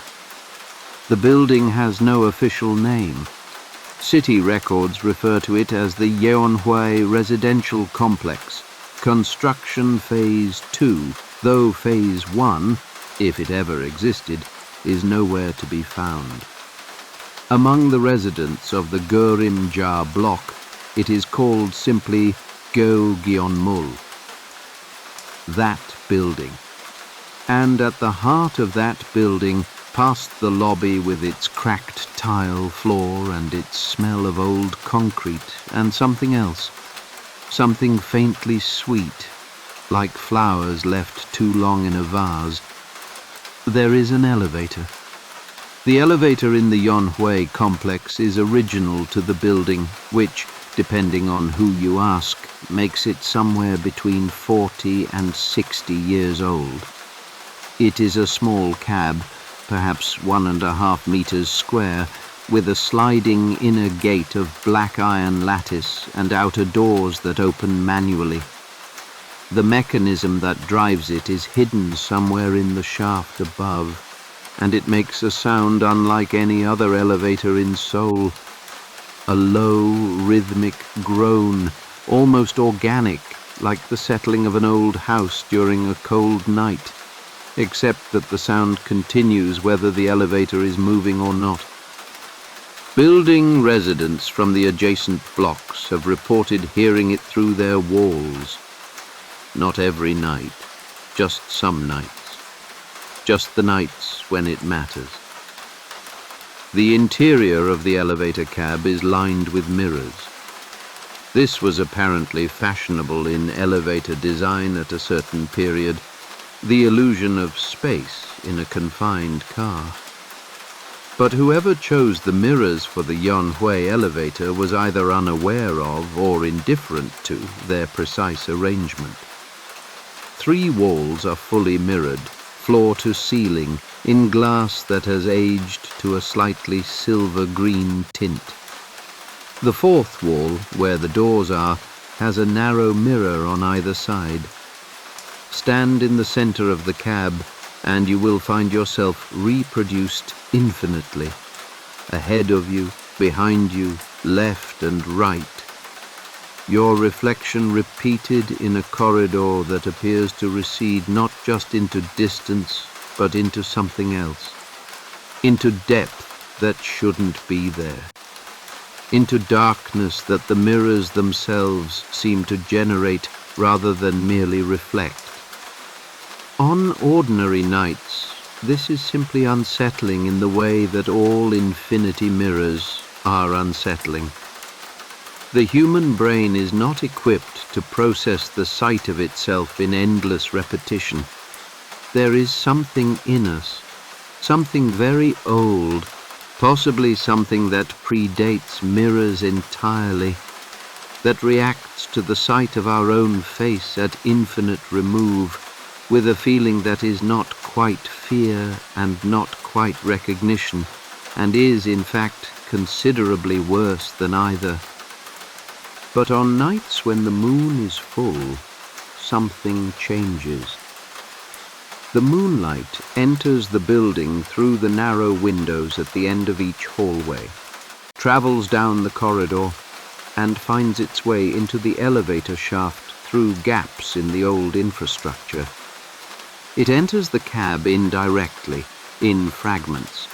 Speaker 1: The building has no official name. City records refer to it as the Yeonhwae Residential Complex, Construction Phase 2, though Phase 1, if it ever existed, is nowhere to be found. Among the residents of the Gurimja block, it is called simply Gyeonmul, that building. And at the heart of that building, past the lobby with its cracked tile floor and its smell of old concrete and something else, something faintly sweet, like flowers left too long in a vase, there is an elevator. The elevator in the Yeonhwae complex is original to the building, which, depending on who you ask, makes it somewhere between 40 and 60 years old. It is a small cab, perhaps 1.5 meters square, with a sliding inner gate of black iron lattice and outer doors that open manually. The mechanism that drives it is hidden somewhere in the shaft above, and it makes a sound unlike any other elevator in Seoul. A low, rhythmic groan, almost organic, like the settling of an old house during a cold night, except that the sound continues whether the elevator is moving or not. Building residents from the adjacent blocks have reported hearing it through their walls. Not every night, just some nights. Just the nights when it matters. The interior of the elevator cab is lined with mirrors. This was apparently fashionable in elevator design at a certain period, the illusion of space in a confined car. But whoever chose the mirrors for the Yeonhwae elevator was either unaware of or indifferent to their precise arrangement. 3 walls are fully mirrored, floor to ceiling, in glass that has aged to a slightly silver-green tint. The 4th wall, where the doors are, has a narrow mirror on either side. Stand in the center of the cab, and you will find yourself reproduced infinitely. Ahead of you, behind you, left and right. Your reflection repeated in a corridor that appears to recede not just into distance, but into something else. Into depth that shouldn't be there. Into darkness that the mirrors themselves seem to generate rather than merely reflect. On ordinary nights, this is simply unsettling in the way that all infinity mirrors are unsettling. The human brain is not equipped to process the sight of itself in endless repetition. There is something in us, something very old, possibly something that predates mirrors entirely, that reacts to the sight of our own face at infinite remove, with a feeling that is not quite fear and not quite recognition, and is, in fact, considerably worse than either. But on nights when the moon is full, something changes. The moonlight enters the building through the narrow windows at the end of each hallway, travels down the corridor, and finds its way into the elevator shaft through gaps in the old infrastructure. It enters the cab indirectly, in fragments.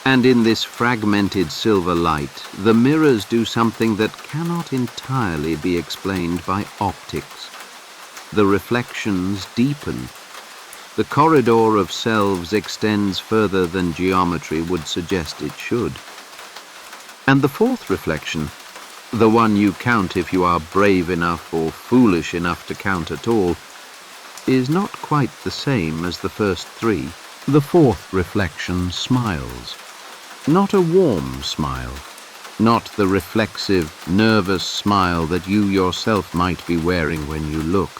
Speaker 1: And in this fragmented silver light, the mirrors do something that cannot entirely be explained by optics. The reflections deepen. The corridor of selves extends further than geometry would suggest it should. And the 4th reflection, the one you count if you are brave enough or foolish enough to count at all, is not quite the same as the first 3. The 4th reflection smiles. Not a warm smile, not the reflexive, nervous smile that you yourself might be wearing when you look.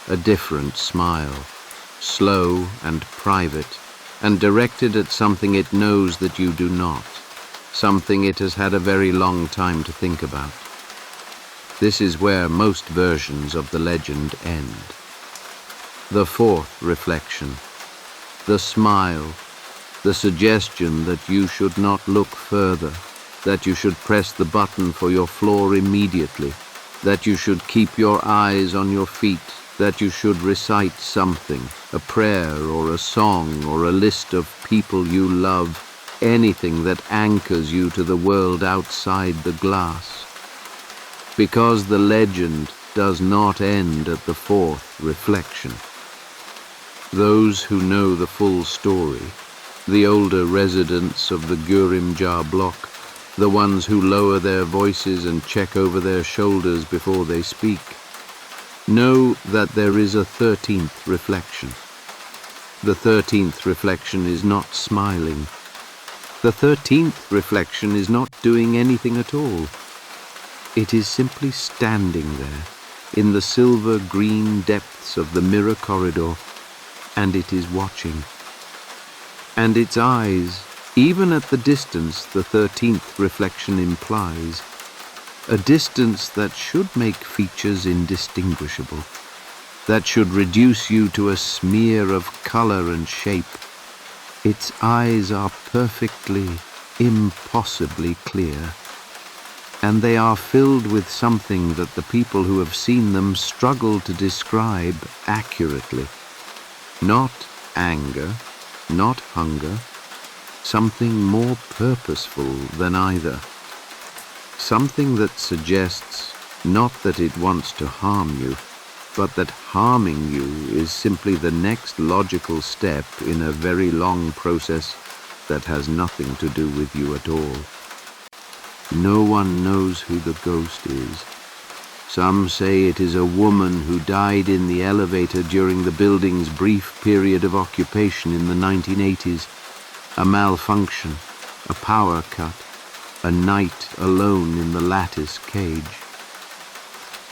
Speaker 1: A different smile, slow and private, and directed at something it knows that you do not, something it has had a very long time to think about. This is where most versions of the legend end. The 4th reflection, the smile, the suggestion that you should not look further, that you should press the button for your floor immediately, that you should keep your eyes on your feet, that you should recite something, a prayer or a song or a list of people you love, anything that anchors you to the world outside the glass. Because the legend does not end at the 4th reflection. Those who know the full story, the older residents of the Gurimjar block, the ones who lower their voices and check over their shoulders before they speak, know that there is a 13th reflection. The 13th reflection is not smiling. The 13th reflection is not doing anything at all. It is simply standing there, in the silver-green depths of the mirror corridor, and it is watching. And its eyes, even at the distance the 13th reflection implies, a distance that should make features indistinguishable, that should reduce you to a smear of color and shape. Its eyes are perfectly, impossibly clear, and they are filled with something that the people who have seen them struggle to describe accurately. Not anger, not hunger, something more purposeful than either. Something that suggests not that it wants to harm you, but that harming you is simply the next logical step in a very long process that has nothing to do with you at all. No one knows who the ghost is. Some say it is a woman who died in the elevator during the building's brief period of occupation in the 1980s. A malfunction, a power cut, a night alone in the lattice cage.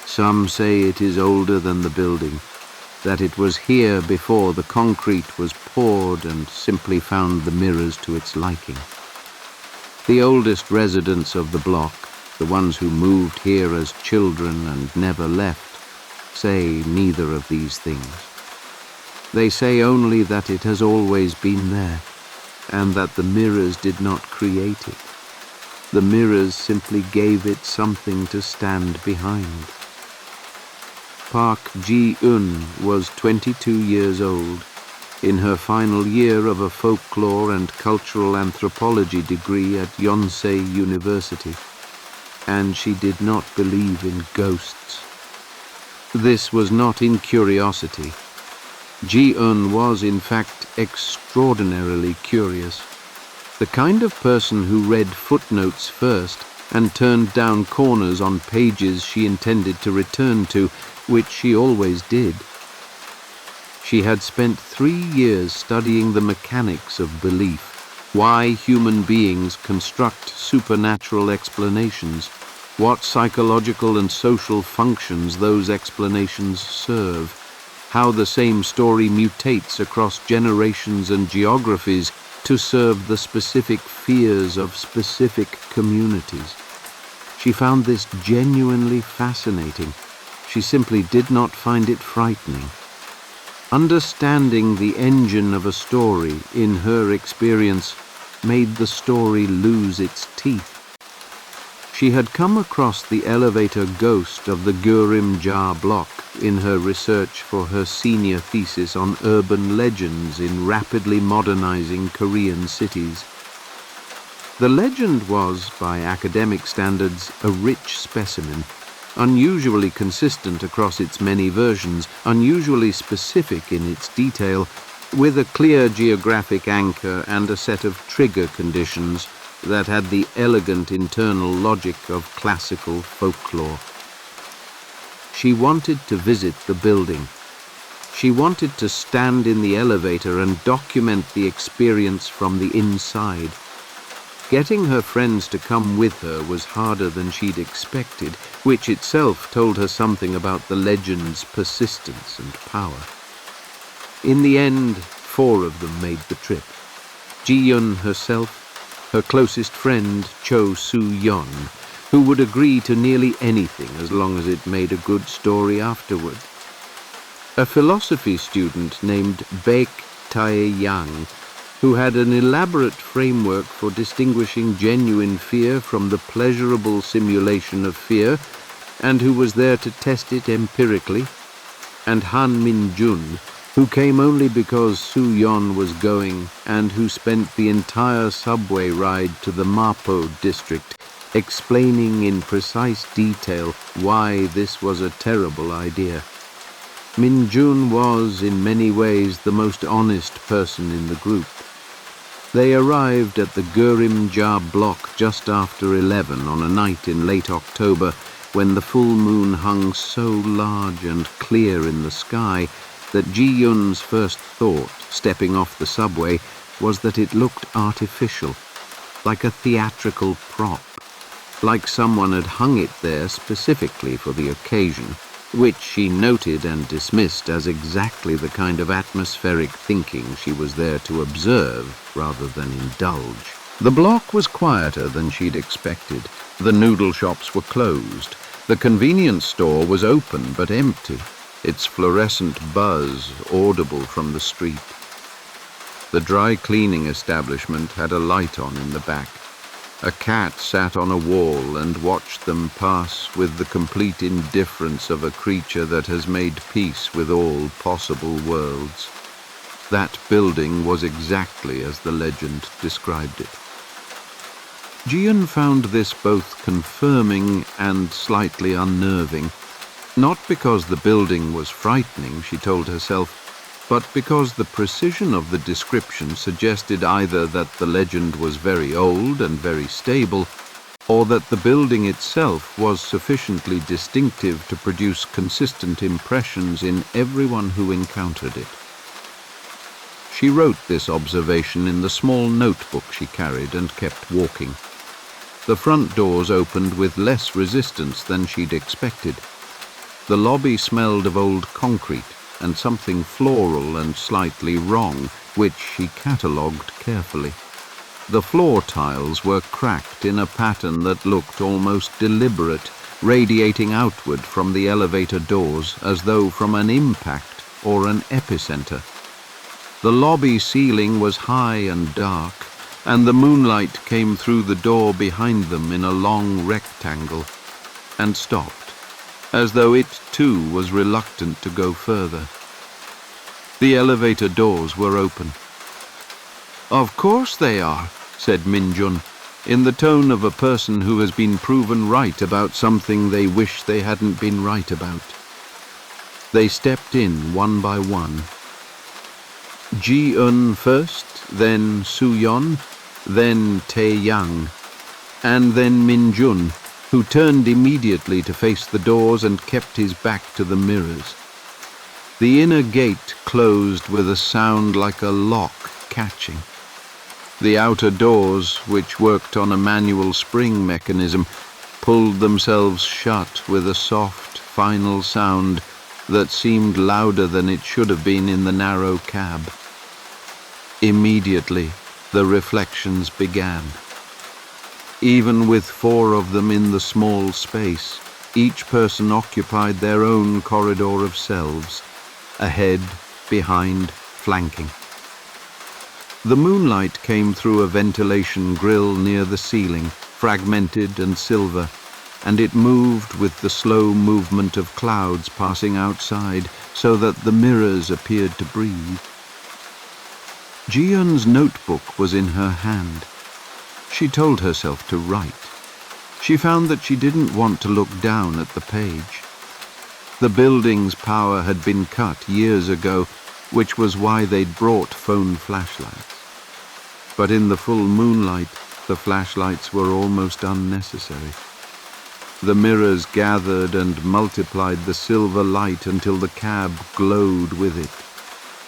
Speaker 1: Some say it is older than the building, that it was here before the concrete was poured and simply found the mirrors to its liking. The oldest residents of the block, the ones who moved here as children and never left, say neither of these things. They say only that it has always been there, and that the mirrors did not create it. The mirrors simply gave it something to stand behind. Park Ji-eun was 22 years old, in her final year of a folklore and cultural anthropology degree at Yonsei University, and she did not believe in ghosts. This was not incuriosity. Ji-eun was, in fact, extraordinarily curious. The kind of person who read footnotes first and turned down corners on pages she intended to return to, which she always did. She had spent 3 years studying the mechanics of belief, why human beings construct supernatural explanations, what psychological and social functions those explanations serve, how the same story mutates across generations and geographies to serve the specific fears of specific communities. She found this genuinely fascinating. She simply did not find it frightening. Understanding the engine of a story, in her experience, made the story lose its teeth. She had come across the elevator ghost of the Geurim-ja block in her research for her senior thesis on urban legends in rapidly modernizing Korean cities. The legend was, by academic standards, a rich specimen, unusually consistent across its many versions, unusually specific in its detail, with a clear geographic anchor and a set of trigger conditions that had the elegant internal logic of classical folklore. She wanted to visit the building. She wanted to stand in the elevator and document the experience from the inside. Getting her friends to come with her was harder than she'd expected, which itself told her something about the legend's persistence and power. In the end, 4 of them made the trip. Ji-eun herself, her closest friend Cho Soo-yeon, who would agree to nearly anything as long as it made a good story afterward. A philosophy student named Baek Tae-yang, who had an elaborate framework for distinguishing genuine fear from the pleasurable simulation of fear, and who was there to test it empirically, and Han Min-jun, who came only because Soo-yeon was going, and who spent the entire subway ride to the Mapo district explaining in precise detail why this was a terrible idea. Min-jun was, in many ways, the most honest person in the group. They arrived at the Geurim-ja block just after 11 on a night in late October, when the full moon hung so large and clear in the sky that Ji-eun's first thought, stepping off the subway, was that it looked artificial, like a theatrical prop, like someone had hung it there specifically for the occasion, which she noted and dismissed as exactly the kind of atmospheric thinking she was there to observe rather than indulge. The block was quieter than she'd expected. The noodle shops were closed. The convenience store was open but empty, its fluorescent buzz audible from the street. The dry cleaning establishment had a light on in the back. A cat sat on a wall and watched them pass with the complete indifference of a creature that has made peace with all possible worlds. That building was exactly as the legend described it. Ji-eun found this both confirming and slightly unnerving, not because the building was frightening, she told herself, but because the precision of the description suggested either that the legend was very old and very stable, or that the building itself was sufficiently distinctive to produce consistent impressions in everyone who encountered it. She wrote this observation in the small notebook she carried and kept walking. The front doors opened with less resistance than she'd expected. The lobby smelled of old concrete, and something floral and slightly wrong, which she catalogued carefully. The floor tiles were cracked in a pattern that looked almost deliberate, radiating outward from the elevator doors as though from an impact or an epicenter. The lobby ceiling was high and dark, and the moonlight came through the door behind them in a long rectangle, and stopped, as though it too was reluctant to go further. The elevator doors were open. "Of course they are," said Minjun, in the tone of a person who has been proven right about something they wish they hadn't been right about. They stepped in one by one. Ji-eun first, then Soo-yeon, then Tae-yang, and then Min-jun, who turned immediately to face the doors and kept his back to the mirrors. The inner gate closed with a sound like a lock catching. The outer doors, which worked on a manual spring mechanism, pulled themselves shut with a soft, final sound that seemed louder than it should have been in the narrow cab. Immediately, the reflections began. Even with 4 of them in the small space, each person occupied their own corridor of selves, ahead, behind, flanking. The moonlight came through a ventilation grill near the ceiling, fragmented and silver, and it moved with the slow movement of clouds passing outside, so that the mirrors appeared to breathe. Ji-eun's notebook was in her hand. She told herself to write. She found that she didn't want to look down at the page. The building's power had been cut years ago, which was why they'd brought phone flashlights. But in the full moonlight, the flashlights were almost unnecessary. The mirrors gathered and multiplied the silver light until the cab glowed with it.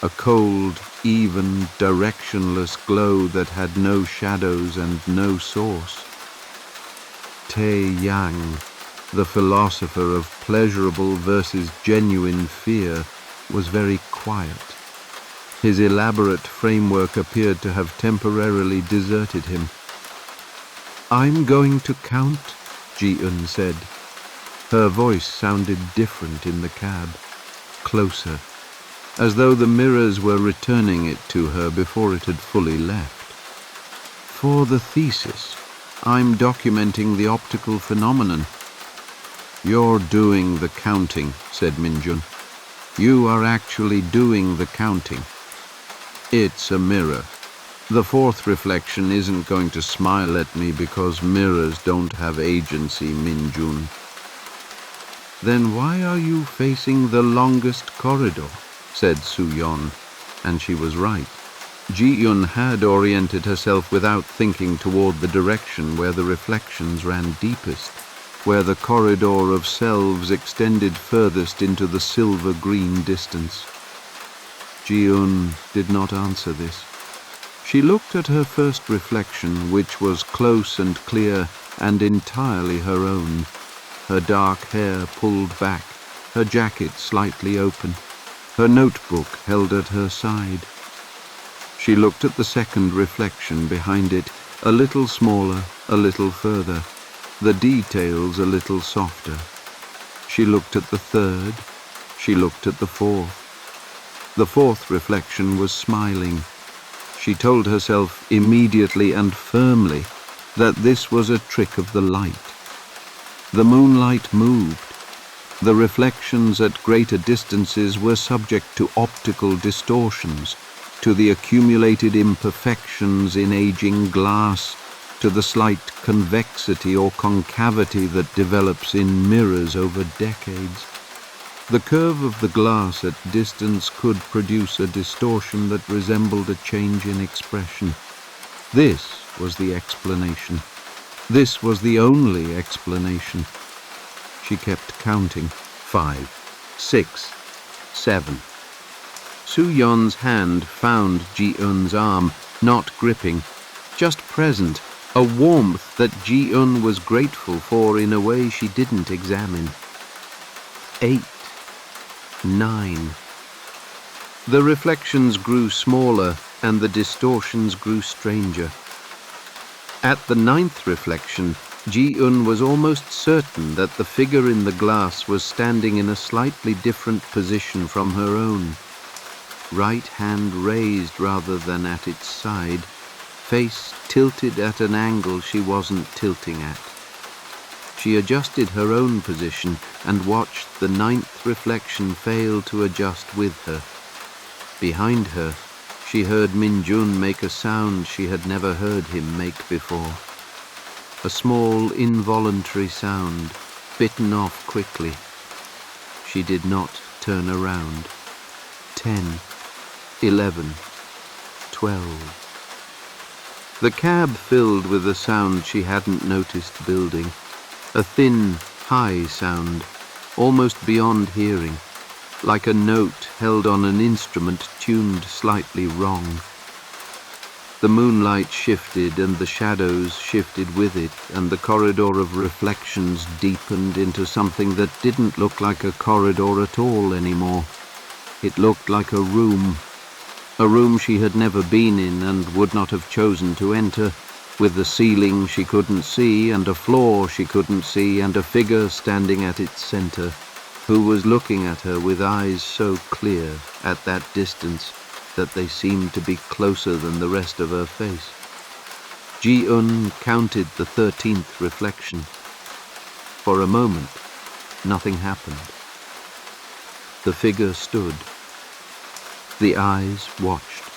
Speaker 1: A cold, even, directionless glow that had no shadows and no source. Tae-yang, the philosopher of pleasurable versus genuine fear, was very quiet. His elaborate framework appeared to have temporarily deserted him. "I'm going to count," Ji-eun said. Her voice sounded different in the cab, closer, as though the mirrors were returning it to her before it had fully left. "For the thesis, I'm documenting the optical phenomenon." "You're doing the counting," said Minjun. "You are actually doing the counting. It's a mirror. The 4th reflection isn't going to smile at me because mirrors don't have agency, Minjun." "Then why are you facing the longest corridor?" said Soo-yeon, and she was right. Ji-eun had oriented herself without thinking toward the direction where the reflections ran deepest, where the corridor of selves extended furthest into the silver-green distance. Ji-eun did not answer this. She looked at her first reflection, which was close and clear and entirely her own, her dark hair pulled back, her jacket slightly open, her notebook held at her side. She looked at the second reflection behind it, a little smaller, a little further, the details a little softer. She looked at the third, she looked at the fourth. The 4th reflection was smiling. She told herself immediately and firmly that this was a trick of the light. The moonlight moved. The reflections at greater distances were subject to optical distortions, to the accumulated imperfections in aging glass, to the slight convexity or concavity that develops in mirrors over decades. The curve of the glass at distance could produce a distortion that resembled a change in expression. This was the explanation. This was the only explanation. She kept counting. 5, 6, 7. Soo-yeon's hand found Ji-eun's arm, not gripping, just present, a warmth that Ji-eun was grateful for in a way she didn't examine. 8, 9. The reflections grew smaller and the distortions grew stranger. At the 9th reflection, Ji-un was almost certain that the figure in the glass was standing in a slightly different position from her own. Right hand raised rather than at its side, face tilted at an angle she wasn't tilting at. She adjusted her own position and watched the 9th reflection fail to adjust with her. Behind her, she heard Min-jun make a sound she had never heard him make before. A small, involuntary sound, bitten off quickly. She did not turn around. 10, 11, 12. The cab filled with a sound she hadn't noticed building. A thin, high sound, almost beyond hearing, like a note held on an instrument tuned slightly wrong. The moonlight shifted and the shadows shifted with it, and the corridor of reflections deepened into something that didn't look like a corridor at all anymore. It looked like a room she had never been in and would not have chosen to enter, with a ceiling she couldn't see and a floor she couldn't see and a figure standing at its center, who was looking at her with eyes so clear at that distance that they seemed to be closer than the rest of her face. Ji-un counted the 13th reflection. For a moment, nothing happened. The figure stood. The eyes watched.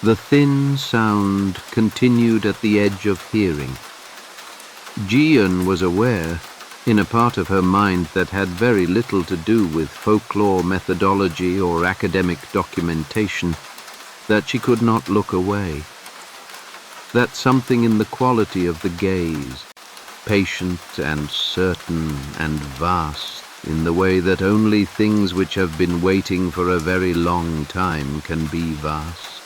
Speaker 1: The thin sound continued at the edge of hearing. Ji-un was aware, in a part of her mind that had very little to do with folklore methodology or academic documentation, that she could not look away. That something in the quality of the gaze, patient and certain and vast, in the way that only things which have been waiting for a very long time can be vast,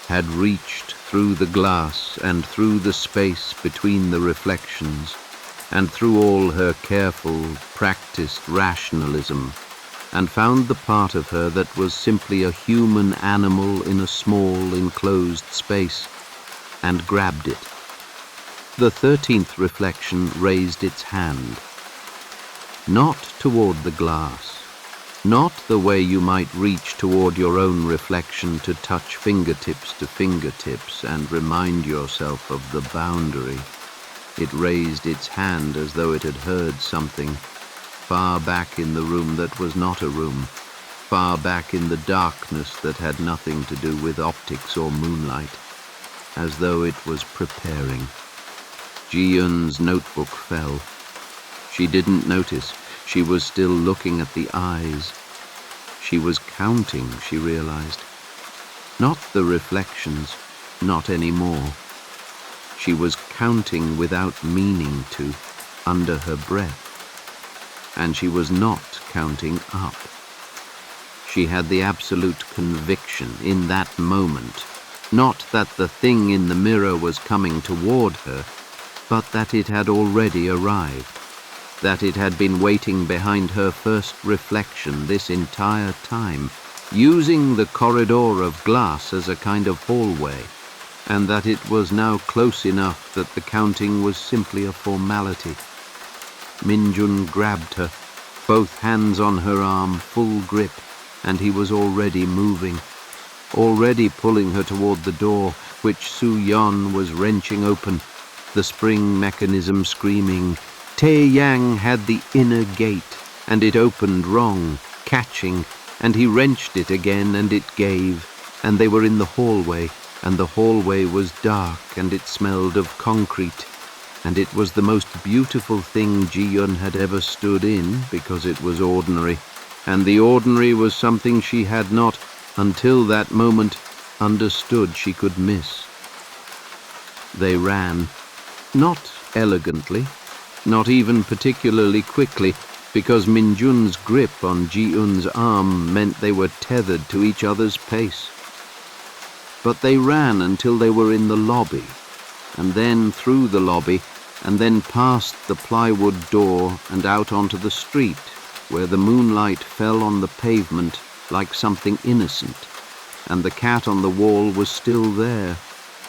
Speaker 1: had reached through the glass and through the space between the reflections, and through all her careful, practiced rationalism, and found the part of her that was simply a human animal in a small, enclosed space, and grabbed it. The 13th reflection raised its hand. Not toward the glass, not the way you might reach toward your own reflection to touch fingertips to fingertips and remind yourself of the boundary. It raised its hand as though it had heard something, far back in the room that was not a room, far back in the darkness that had nothing to do with optics or moonlight, as though it was preparing. Ji-un's notebook fell. She didn't notice. She was still looking at the eyes. She was counting, she realized. Not the reflections, not anymore. She was counting without meaning to, under her breath. And she was not counting up. She had the absolute conviction in that moment, not that the thing in the mirror was coming toward her, but that it had already arrived, that it had been waiting behind her first reflection this entire time, using the corridor of glass as a kind of hallway, and that it was now close enough that the counting was simply a formality. Min-jun grabbed her, both hands on her arm, full grip, and he was already moving, already pulling her toward the door, which Su-yeon was wrenching open, the spring mechanism screaming. Tae-yang had the inner gate, and it opened wrong, catching, and he wrenched it again, and it gave, and they were in the hallway, and the hallway was dark, and it smelled of concrete, and it was the most beautiful thing Ji-un had ever stood in, because it was ordinary, and the ordinary was something she had not, until that moment, understood she could miss. They ran, not elegantly, not even particularly quickly, because Min-jun's grip on Ji-un's arm meant they were tethered to each other's pace. But they ran until they were in the lobby, and then through the lobby, and then past the plywood door and out onto the street, where the moonlight fell on the pavement like something innocent, and the cat on the wall was still there,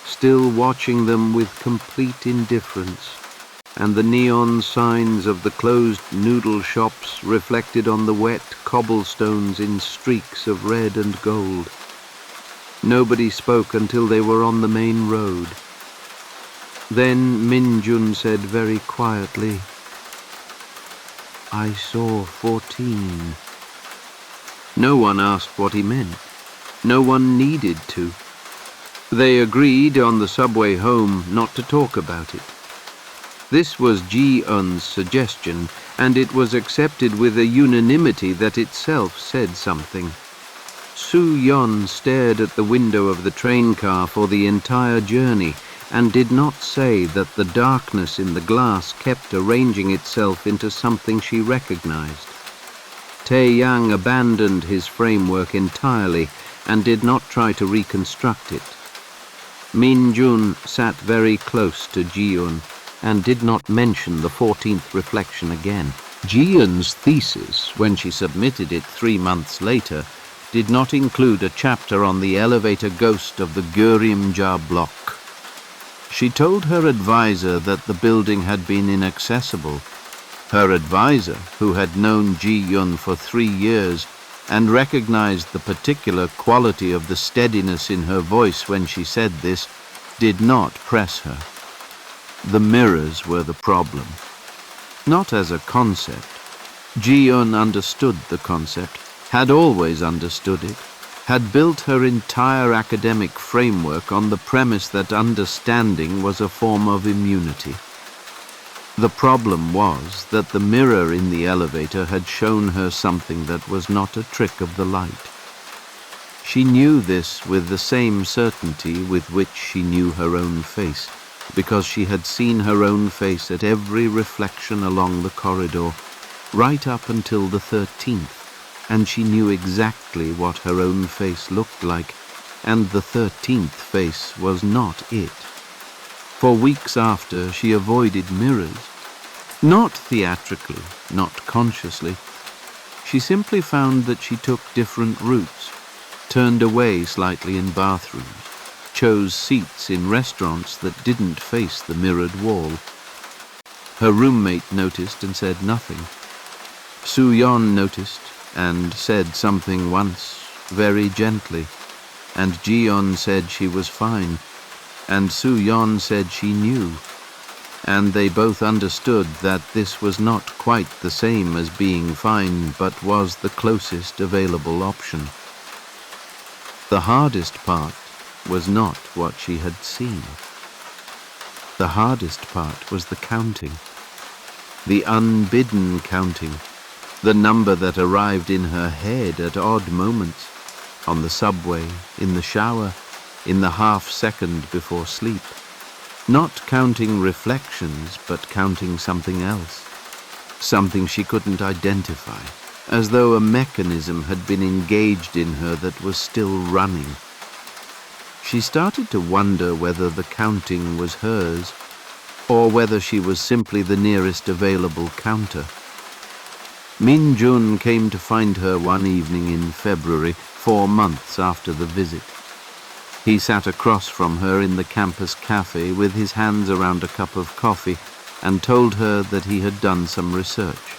Speaker 1: still watching them with complete indifference, and the neon signs of the closed noodle shops reflected on the wet cobblestones in streaks of red and gold. Nobody spoke until they were on the main road. Then Min-jun said very quietly, "I saw 14. No one asked what he meant. No one needed to. They agreed on the subway home not to talk about it. This was Ji-eun's suggestion, and it was accepted with a unanimity that itself said something. Soo-yeon stared at the window of the train car for the entire journey and did not say that the darkness in the glass kept arranging itself into something she recognized. Tae-yang abandoned his framework entirely and did not try to reconstruct it. Min-jun sat very close to Ji-eun and did not mention the 14th reflection again. Ji-eun's thesis, when she submitted it 3 months later, did not include a chapter on the elevator ghost of the Gyeorimja block. She told her advisor that the building had been inaccessible. Her advisor, who had known Ji-eun for 3 years and recognized the particular quality of the steadiness in her voice when she said this, did not press her. The mirrors were the problem. Not as a concept. Ji-eun understood the concept, had always understood it, had built her entire academic framework on the premise that understanding was a form of immunity. The problem was that the mirror in the elevator had shown her something that was not a trick of the light. She knew this with the same certainty with which she knew her own face, because she had seen her own face at every reflection along the corridor, right up until the 13th, and she knew exactly what her own face looked like, and the 13th face was not it. For weeks after, she avoided mirrors. Not theatrically, not consciously. She simply found that she took different routes, turned away slightly in bathrooms, chose seats in restaurants that didn't face the mirrored wall. Her roommate noticed and said nothing. Soo-yeon noticed and said something once, very gently, and Ji-eun said she was fine, and Soo-yeon said she knew, and they both understood that this was not quite the same as being fine, but was the closest available option. The hardest part was not what she had seen. The hardest part was the counting, the unbidden counting, the number that arrived in her head at odd moments, on the subway, in the shower, in the half-second before sleep. Not counting reflections, but counting something else, something she couldn't identify, as though a mechanism had been engaged in her that was still running. She started to wonder whether the counting was hers, or whether she was simply the nearest available counter. Min-jun came to find her one evening in February, 4 months after the visit. He sat across from her in the campus cafe with his hands around a cup of coffee and told her that he had done some research.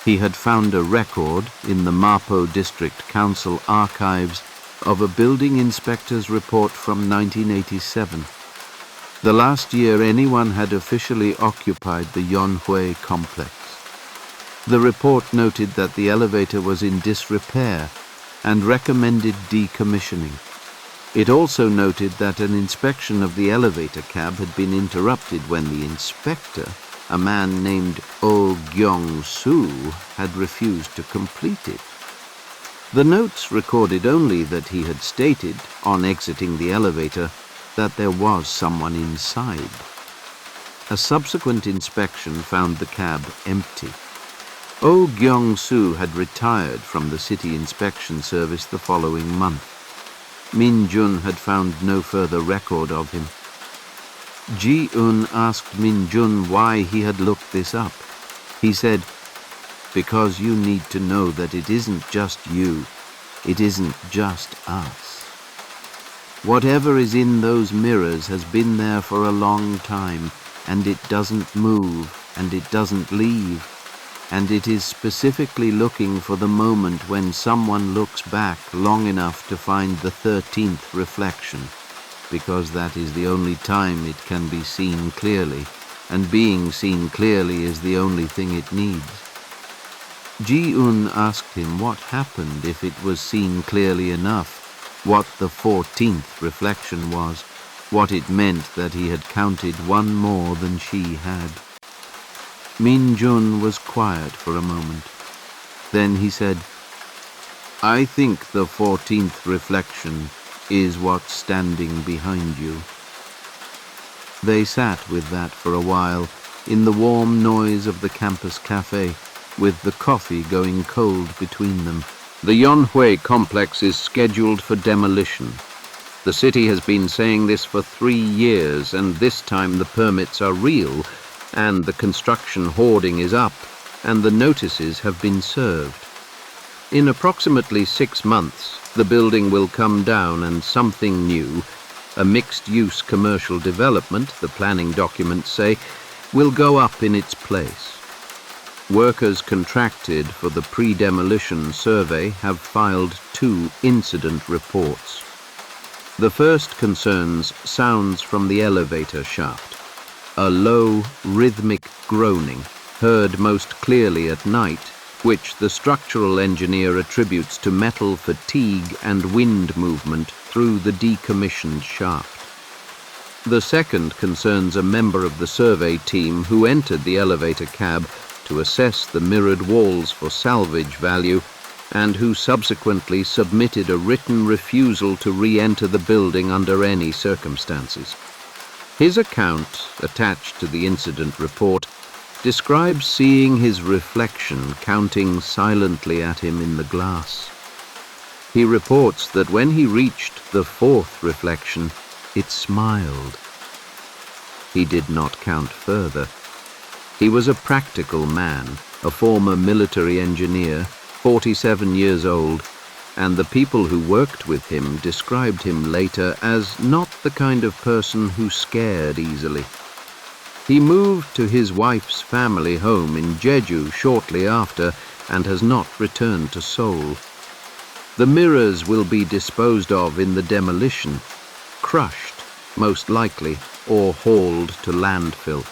Speaker 1: He had found a record in the Mapo District Council archives of a building inspector's report from 1987, the last year anyone had officially occupied the Yonhui complex. The report noted that the elevator was in disrepair and recommended decommissioning. It also noted that an inspection of the elevator cab had been interrupted when the inspector, a man named Oh Gyong-soo, had refused to complete it. The notes recorded only that he had stated, on exiting the elevator, that there was someone inside. A subsequent inspection found the cab empty. Oh Gyong-soo had retired from the city inspection service the following month. Min-jun had found no further record of him. Ji-eun asked Min-jun why he had looked this up. He said, "Because you need to know that it isn't just you. It isn't just us. Whatever is in those mirrors has been there for a long time, and it doesn't move, and it doesn't leave, and it is specifically looking for the moment when someone looks back long enough to find the 13th reflection, because that is the only time it can be seen clearly, and being seen clearly is the only thing it needs. Ji-un asked him what happened if it was seen clearly enough, what the 14th reflection was, what it meant that he had counted one more than she had. Min-jun was quiet for a moment. Then he said, "I think the 14th reflection is what's standing behind you." They sat with that for a while, in the warm noise of the campus cafe, with the coffee going cold between them. The Yonhui complex is scheduled for demolition. The city has been saying this for 3 years, and this time the permits are real, and the construction hoarding is up, and the notices have been served. In approximately 6 months, the building will come down and something new, a mixed-use commercial development, the planning documents say, will go up in its place. Workers contracted for the pre-demolition survey have filed 2 incident reports. The first concerns sounds from the elevator shaft, a low, rhythmic groaning, heard most clearly at night, which the structural engineer attributes to metal fatigue and wind movement through the decommissioned shaft. The second concerns a member of the survey team who entered the elevator cab to assess the mirrored walls for salvage value, and who subsequently submitted a written refusal to re-enter the building under any circumstances. His account, attached to the incident report, describes seeing his reflection counting silently at him in the glass. He reports that when he reached the 4th reflection, it smiled. He did not count further. He was a practical man, a former military engineer, 47 years old, and the people who worked with him described him later as not the kind of person who scared easily. He moved to his wife's family home in Jeju shortly after and has not returned to Seoul. The mirrors will be disposed of in the demolition, crushed, most likely, or hauled to landfill.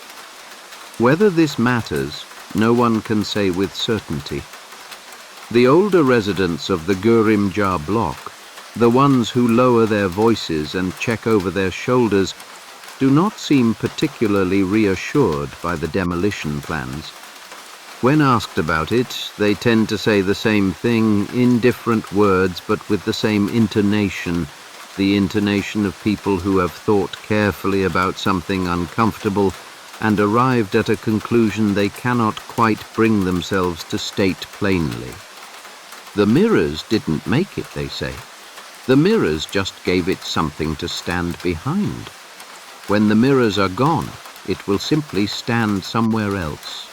Speaker 1: Whether this matters, no one can say with certainty. The older residents of the Gurimja block, the ones who lower their voices and check over their shoulders, do not seem particularly reassured by the demolition plans. When asked about it, they tend to say the same thing in different words but with the same intonation, the intonation of people who have thought carefully about something uncomfortable and arrived at a conclusion they cannot quite bring themselves to state plainly. The mirrors didn't make it, they say. The mirrors just gave it something to stand behind. When the mirrors are gone, it will simply stand somewhere else.